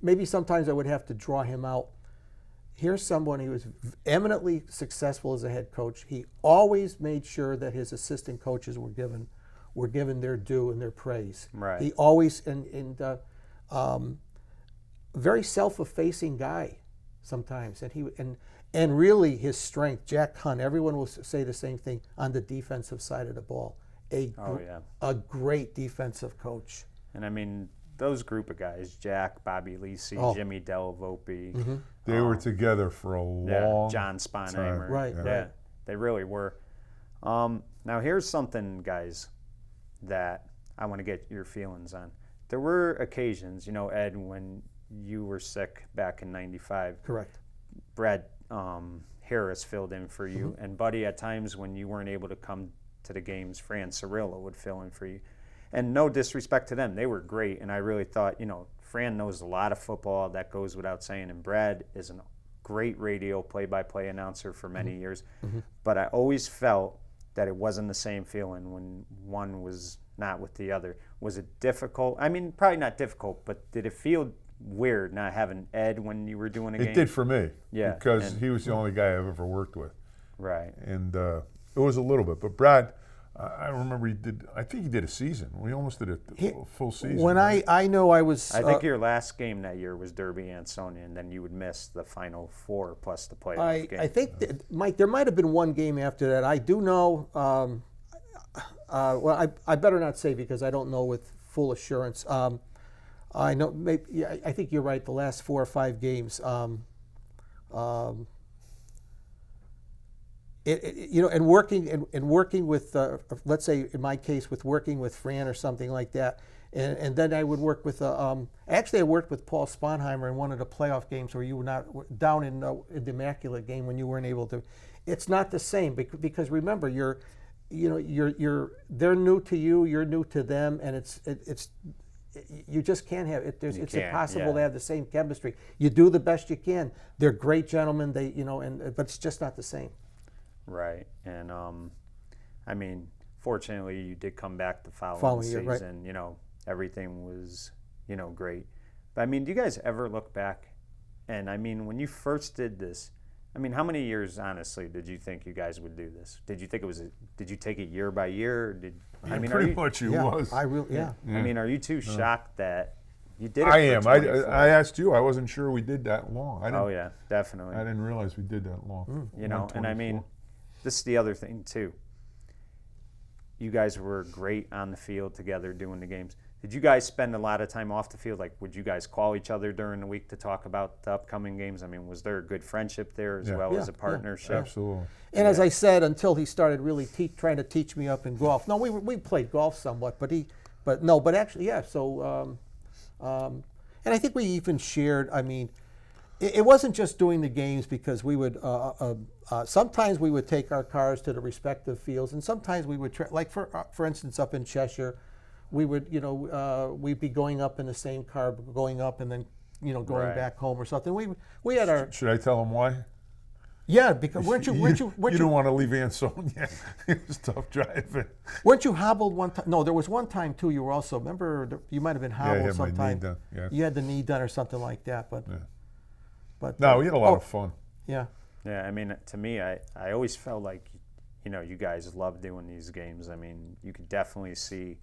Maybe sometimes I would have to draw him out. Here's someone who was eminently successful as a head coach. He always made sure that his assistant coaches were given their due and their praise. Right. He always very self-effacing guy sometimes, and really his strength. Jack Hunt. Everyone will say the same thing on the defensive side of the ball. A great defensive coach. And I mean, those group of guys, Jack, Bobby Lisi, Jimmy Delvope. Mm-hmm. They were together for a long John Sponheimer. time. Right. Yeah, they really were. Now here's something, guys, that I want to get your feelings on. There were occasions, Ed, when you were sick back in '95. Correct. Brad Harris filled in for you, and Buddy, at times when you weren't able to come to the games, Fran Cirillo would fill in for you. And no disrespect to them, they were great, and I really thought, Fran knows a lot of football, that goes without saying, and Brad is a great radio play-by-play announcer for many years. But I always felt that it wasn't the same feeling when one was not with the other. Was it difficult? I mean, probably not difficult, but did it feel weird not having Ed when you were doing a game? It did for me. Yeah. Because he was the only guy I've ever worked with. Right. And it was a little bit. But Brad, I remember I think he did a season. We almost did a full season. When right? I know I was... I think your last game that year was Derby Ansonia, and then you would miss the final 4 plus the playoff game. I think, Mike, there might have been one game after that. I do know... I better not say because I don't know with full assurance. I know. Maybe, I think you're right. The last 4 or 5 games... and working with, let's say in my case, with working with Fran or something like that, and then I would work with, actually I worked with Paul Sponheimer in one of the playoff games where you were not down in the Immaculate game when you weren't able to. It's not the same because remember they're new to you, you're new to them, and it's you just can't have it. It's impossible to have the same chemistry. You do the best you can. They're great gentlemen. But it's just not the same. Right, and I mean, fortunately, you did come back the following season. Right. Everything was, great. But I mean, do you guys ever look back? And I mean, when you first did this, I mean, how many years, honestly, did you think you guys would do this? Did you think did you take it year by year? Pretty much it was. I mean, are you too shocked that you did it? I am. I asked you. I wasn't sure we did that long. Oh yeah, definitely. I didn't realize we did that long. And I mean, this is the other thing too. You guys were great on the field together doing the games. Did you guys spend a lot of time off the field? Like, would you guys call each other during the week to talk about the upcoming games? I mean, was there a good friendship there as well as a partnership? Absolutely. And as I said, until he started really trying to teach me up in golf. No, we played golf somewhat, but actually, yeah. So, and I think we even shared. I mean, it wasn't just doing the games because we would. Sometimes we would take our cars to the respective fields, and sometimes we would like for instance up in Cheshire. We would, we'd be going up in the same car, going up and then, going back home or something. We had our. Should I tell them why? Yeah, because weren't you? You don't want to leave Ansonia. It was tough driving. Weren't you hobbled one time? No, there was one time too. You were also you might have been hobbled I had sometime. my knee done. Yeah. You had the knee done or something like that, but. Yeah. But no, we had a lot of fun. Yeah. Yeah, I mean, to me, I always felt like, you guys loved doing these games. I mean, you could definitely see.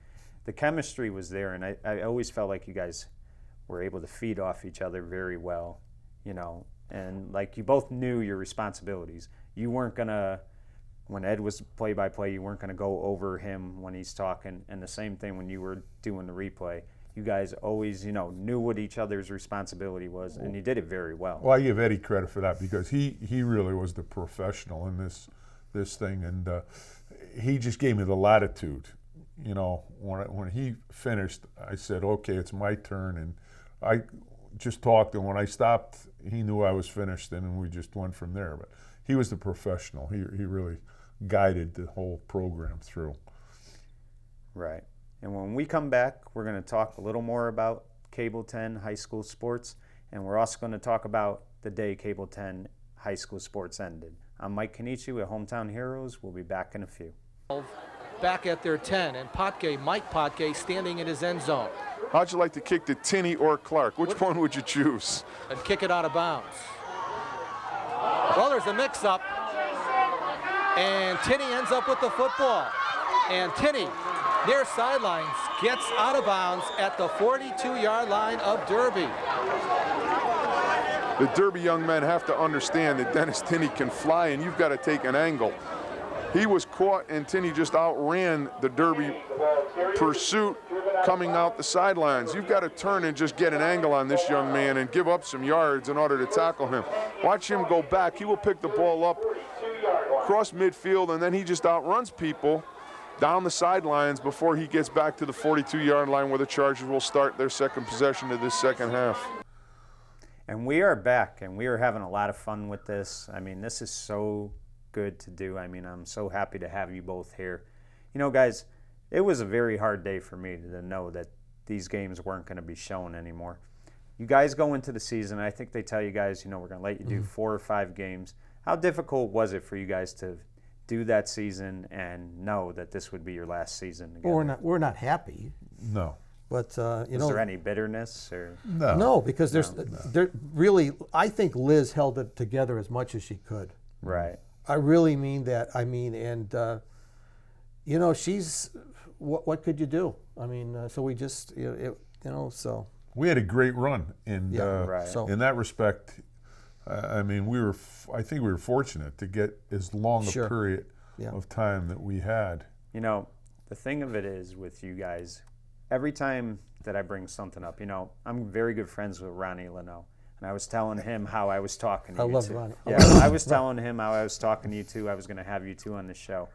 The chemistry was there, and I always felt like you guys were able to feed off each other very well, and like you both knew your responsibilities. You weren't going to when Ed was play-by-play, you weren't going to go over him when he's talking. And the same thing when you were doing the replay. You guys always, knew what each other's responsibility was, and you did it very well. Well, I give Eddie credit for that because he really was the professional in this thing, and he just gave me the latitude. When he finished, I said, "Okay, it's my turn," and I just talked. And when I stopped, he knew I was finished, and we just went from there. But he was the professional. He really guided the whole program through. Right. And when we come back, we're going to talk a little more about Cable 10 high school sports, and we're also going to talk about the day Cable 10 high school sports ended. I'm Mike Kenichi with Hometown Heroes. We'll be back in a few. Back at their 10, and Mike Potke standing in his end zone. How'd you like to kick to Tinney or Clark? Which one would you choose? And kick it out of bounds. Well, there's a mix-up, and Tinney ends up with the football. And Tinney, near sidelines, gets out of bounds at the 42-yard line of Derby. The Derby young men have to understand that Dennis Tinney can fly, and you've got to take an angle. He was caught, and Tinney just outran the Derby pursuit coming out the sidelines. You've got to turn and just get an angle on this young man and give up some yards in order to tackle him. Watch him go back. He will pick the ball up across midfield, and then he just outruns people down the sidelines before he gets back to the 42-yard line where the Chargers will start their second possession of this second half. And we are back, and we are having a lot of fun with this. I mean, this is so good to do. I mean, I'm so happy to have you both here. Guys, it was a very hard day for me to know that these games weren't going to be shown anymore. You guys go into the season, I think they tell you guys, we're going to let you do 4 or 5 games. How difficult was it for you guys to do that season and know that this would be your last season together? Well, we're not happy. No. But is there any bitterness or? No, because there really, I think Liz held it together as much as she could. Right. I really mean that. And she's. What could you do? I mean, so we just, so. We had a great run, and right. In that respect, I mean, I think we were fortunate to get as long a period of time that we had. The thing of it is with you guys, every time that I bring something up, I'm very good friends with Ronnie Leno. And I was telling him how I was talking to you two. I love Ronnie. Yeah, I was telling him how I was talking to you two. I was going to have you two on the show.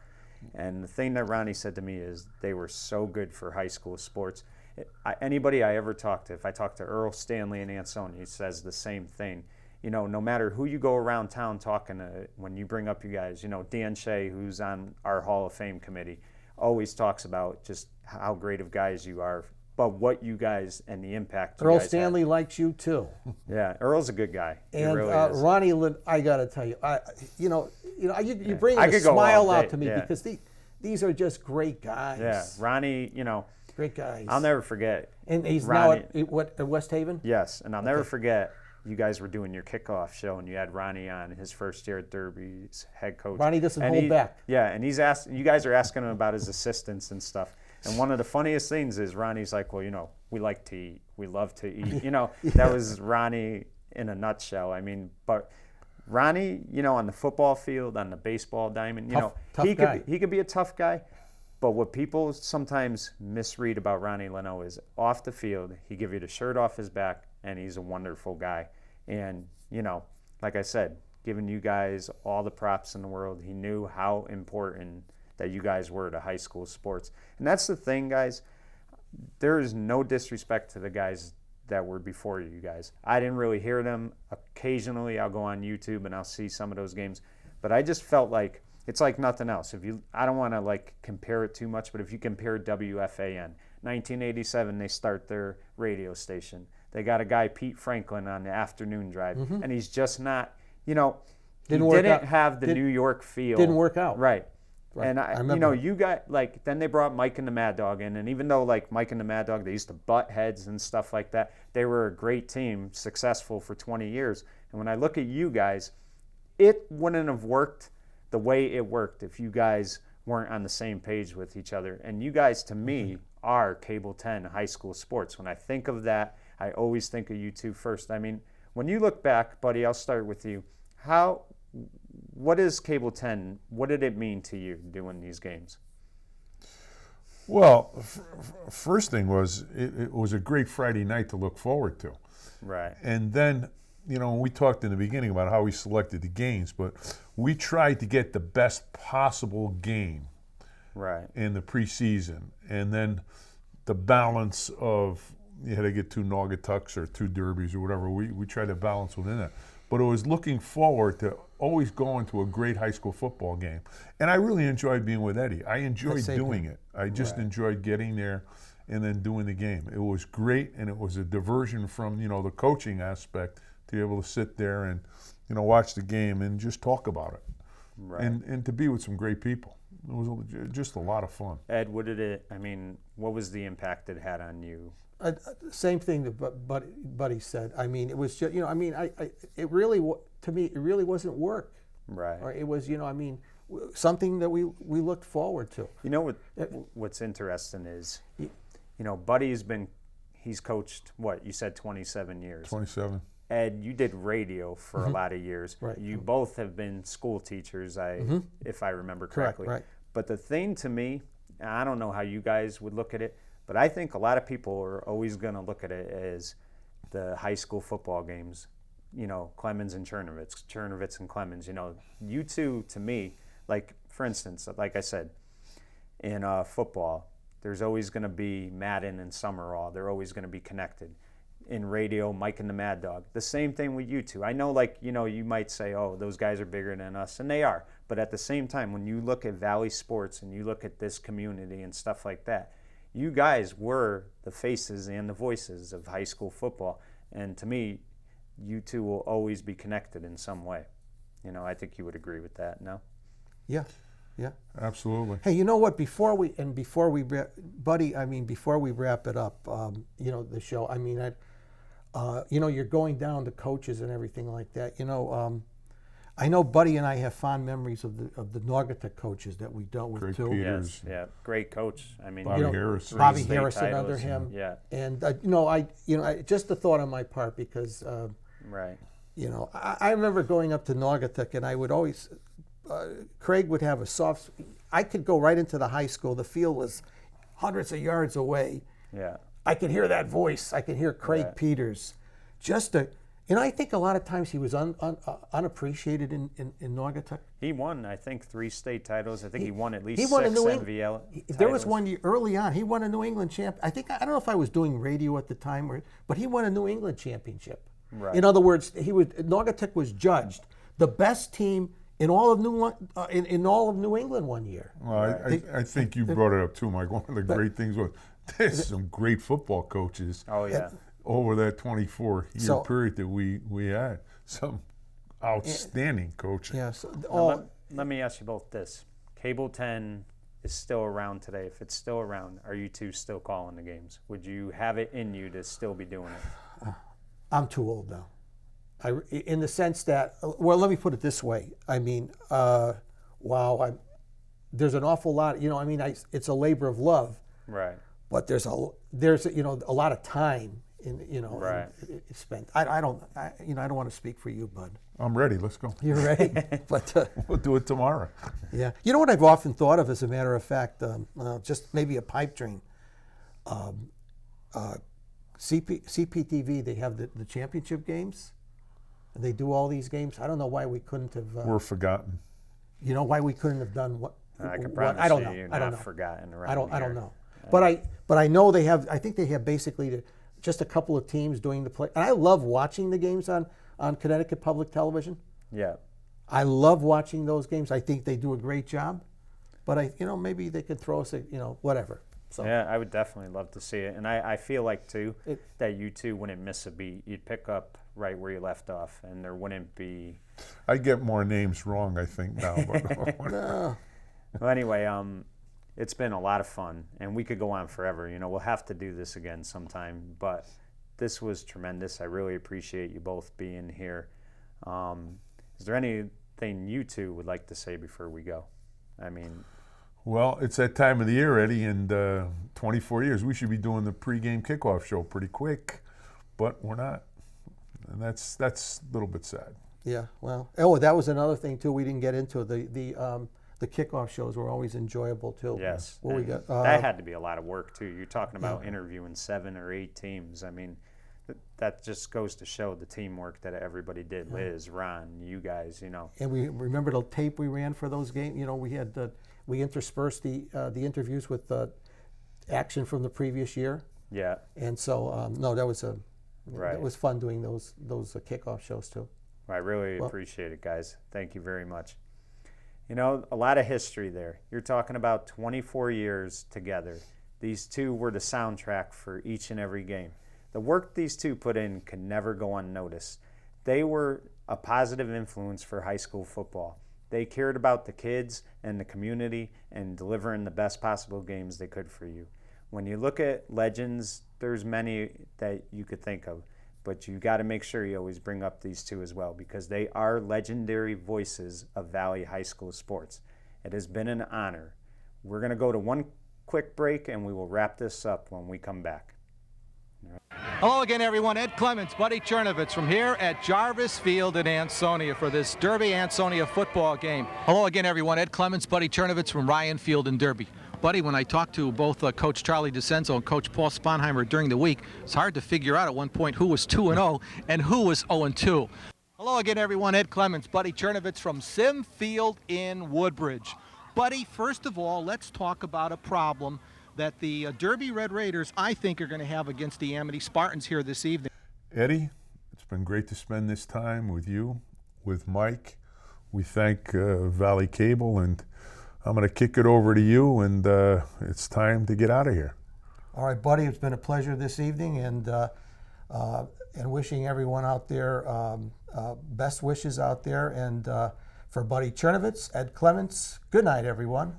And the thing that Ronnie said to me is they were so good for high school sports. Anybody I ever talk to, if I talk to Earl Stanley in Ansonia, he says the same thing. No matter who you go around town talking to, when you bring up you guys, Dan Shea, who's on our Hall of Fame committee, always talks about just how great of guys you are, but what you guys and the impact you Earl guys Stanley had. likes you too. Yeah, Earl's a good guy. And he really is. Ronnie, I got to tell you, you bring a smile out to me because these are just great guys. Yeah, Ronnie, great guys. I'll never forget. And he's Ronnie, now at West Haven? Yes, and I'll never forget you guys were doing your kickoff show and you had Ronnie on, his first year at Derby's head coach. Ronnie doesn't hold back. Yeah, and you guys are asking him about his assistants and stuff. And one of the funniest things is Ronnie's like, well, we like to eat. We love to eat. That was Ronnie in a nutshell. I mean, but Ronnie, on the football field, on the baseball diamond, tough guy. He could be a tough guy. But what people sometimes misread about Ronnie Leno is off the field, he give you the shirt off his back, and he's a wonderful guy. And, like I said, giving you guys all the props in the world, he knew how important that you guys were to high school sports. And that's the thing, guys. There is no disrespect to the guys that were before you guys. I didn't really hear them. Occasionally, I'll go on YouTube and I'll see some of those games. But I just felt like it's like nothing else. I don't want to compare it too much, but if you compare WFAN, 1987, they start their radio station. They got a guy, Pete Franklin, on the afternoon drive, and he's just not, he didn't have the New York feel. Didn't work out. Right. Right. And I remember. you got then they brought Mike and the Mad Dog in, and even though Mike and the Mad Dog, they used to butt heads and stuff like that, they were a great team, successful for 20 years. And when I look at you guys, it wouldn't have worked the way it worked if you guys weren't on the same page with each other. And you guys, to me, are Cable 10 high school sports. When I think of that, I always think of you two first. I mean, when you look back, buddy, I'll start with you. what is Cable 10? What did it mean to you doing these games? Well, first thing was it was a great Friday night to look forward to. Right. And then, you know, we talked in the beginning about how we selected the games, but we tried to get the best possible game right. in the preseason. And then the balance of, you had to get 2 Naugatucks or 2 Derbies or whatever, we tried to balance within that. But it was looking forward to always going to a great high school football game. And I really enjoyed being with Eddie. I enjoyed doing it. I just enjoyed getting there and then doing the game. It was great, and it was a diversion from, you know, the coaching aspect to be able to sit there and, you know, watch the game and just talk about it. Right. And to be with some great people. It was just a lot of fun. Ed, what was the impact it had on you? Same thing that Buddy said. I mean, it was just, you know, I mean, it really, to me, it really wasn't work. Right. Or it was, you know, I mean, something that we looked forward to. You know what's interesting is, you know, Buddy's he's coached, what, you said 27 years. 27. Ed, you did radio for a lot of years. Right. You both have been school teachers, if I remember correctly. Correct, right. But the thing to me, and I don't know how you guys would look at it, but I think a lot of people are always going to look at it as the high school football games, you know, Clemens and Chernovetz and Clemens. You know, you two, to me, like, for instance, like I said, in football, there's always going to be Madden and Summerall. They're always going to be connected. In radio, Mike and the Mad Dog. The same thing with you two. I know, like, you know, you might say, oh, those guys are bigger than us, and they are. But at the same time, when you look at Valley Sports and you look at this community and stuff like that, you guys were the faces and the voices of high school football. And to me, you two will always be connected in some way. You know, I think you would agree with that, no? Yeah. Yeah. Absolutely. Hey, you know what? Before we Buddy, I mean, before we wrap it up, you know, the show. I mean, you know, you're going down to coaches and everything like that. You know, I know Buddy and I have fond memories of the Naugatuck coaches that we dealt with Great too. Peters. Yes, yeah, great coach. I mean, Bobby Harris. Bobby state Harrison titles under him. Yeah. And you know, just a thought on my part because Right. you know, I remember going up to Naugatuck and I would always. Craig would have a soft. I could go right into the high school. The field was hundreds of yards away. Yeah. I could hear that voice. I could hear Craig Peters. And I think a lot of times he was unappreciated in Naugatuck. He won, I think, 3 state titles. I think he won at least 6 NVL titles. There was one year early on. He won a New England champ. I don't know if I was doing radio at the time, but he won a New England championship. Right. In other words, Naugatuck was judged the best team in all of New England one year. Well, I think you brought it up too, Mike. One of the great things was there's some great football coaches. Oh yeah. Over that 24-year period that we had, some outstanding coaching. Yeah. So let me ask you both this: Cable 10 is still around today. If it's still around, are you two still calling the games? Would you have it in you to still be doing it? I'm too old now. In the sense that, well, let me put it this way. I mean, wow, there's an awful lot. You know, I mean, it's a labor of love. Right. But there's you know, a lot of time right. spent. I don't want to speak for you, Bud. I'm ready. Let's go. You're ready, but we'll do it tomorrow. Yeah. You know what I've often thought of, as a matter of fact, just maybe a pipe dream. CPTV, they have the championship games. And they do all these games. I don't know why we couldn't have. We're forgotten. You know why we couldn't have done what? I can promise I don't know. you're I don't not know. forgotten around I don't here. know. But I know they have. I think they have basically just a couple of teams doing the play. And I love watching the games on Connecticut Public Television. Yeah. I love watching those games. I think they do a great job. But maybe they could throw us whatever. So. Yeah, I would definitely love to see it. And I feel like, too, that you two wouldn't miss a beat. You'd pick up right where you left off, and there wouldn't be... I get more names wrong, I think, now. But No. Well, anyway, it's been a lot of fun, and we could go on forever. You know, we'll have to do this again sometime, but this was tremendous. I really appreciate you both being here. Is there anything you two would like to say before we go? I mean... Well, it's that time of the year, Eddie, and 24 years. We should be doing the pregame kickoff show pretty quick, but we're not. And that's a little bit sad. Yeah, well, oh, that was another thing too. We didn't get into the kickoff shows were always enjoyable too. Yes, what we got? That had to be a lot of work too. You're talking about interviewing 7 or 8 teams. I mean, that just goes to show the teamwork that everybody did. Liz, Ron, you guys, you know. And we remember the tape we ran for those games. You know, we interspersed the interviews with action from the previous year. Yeah. And so no, that was Right. It was fun doing those kickoff shows too. I really appreciate it, guys. Thank you very much. You know, a lot of history there. You're talking about 24 years together. These two were the soundtrack for each and every game. The work these two put in can never go unnoticed. They were a positive influence for high school football. They cared about the kids and the community and delivering the best possible games they could for you. When you look at legends, there's many that you could think of, but you got to make sure you always bring up these two as well because they are legendary voices of Valley High School sports. It has been an honor. We're going to go to one quick break and we will wrap this up when we come back. Hello again, everyone. Ed Clemens, Buddy Chernovetz from here at Jarvis Field in Ansonia for this Derby-Ansonia football game. Hello again, everyone. Ed Clemens, Buddy Chernovetz from Ryan Field in Derby. Buddy, when I talked to both Coach Charlie DeCenzo and Coach Paul Sponheimer during the week, it's hard to figure out at one point who was 2-0 and who was 0-2. Hello again, everyone. Ed Clemens, Buddy Chernovetz from Sim Field in Woodbridge. Buddy, first of all, let's talk about a problem that the Derby Red Raiders, I think, are going to have against the Amity Spartans here this evening. Eddie, it's been great to spend this time with you, with Mike. We thank Valley Cable, and I'm going to kick it over to you, and it's time to get out of here. All right, Buddy, it's been a pleasure this evening, and wishing everyone out there best wishes out there. And for Buddy Chernovetz, Ed Clements, good night, everyone.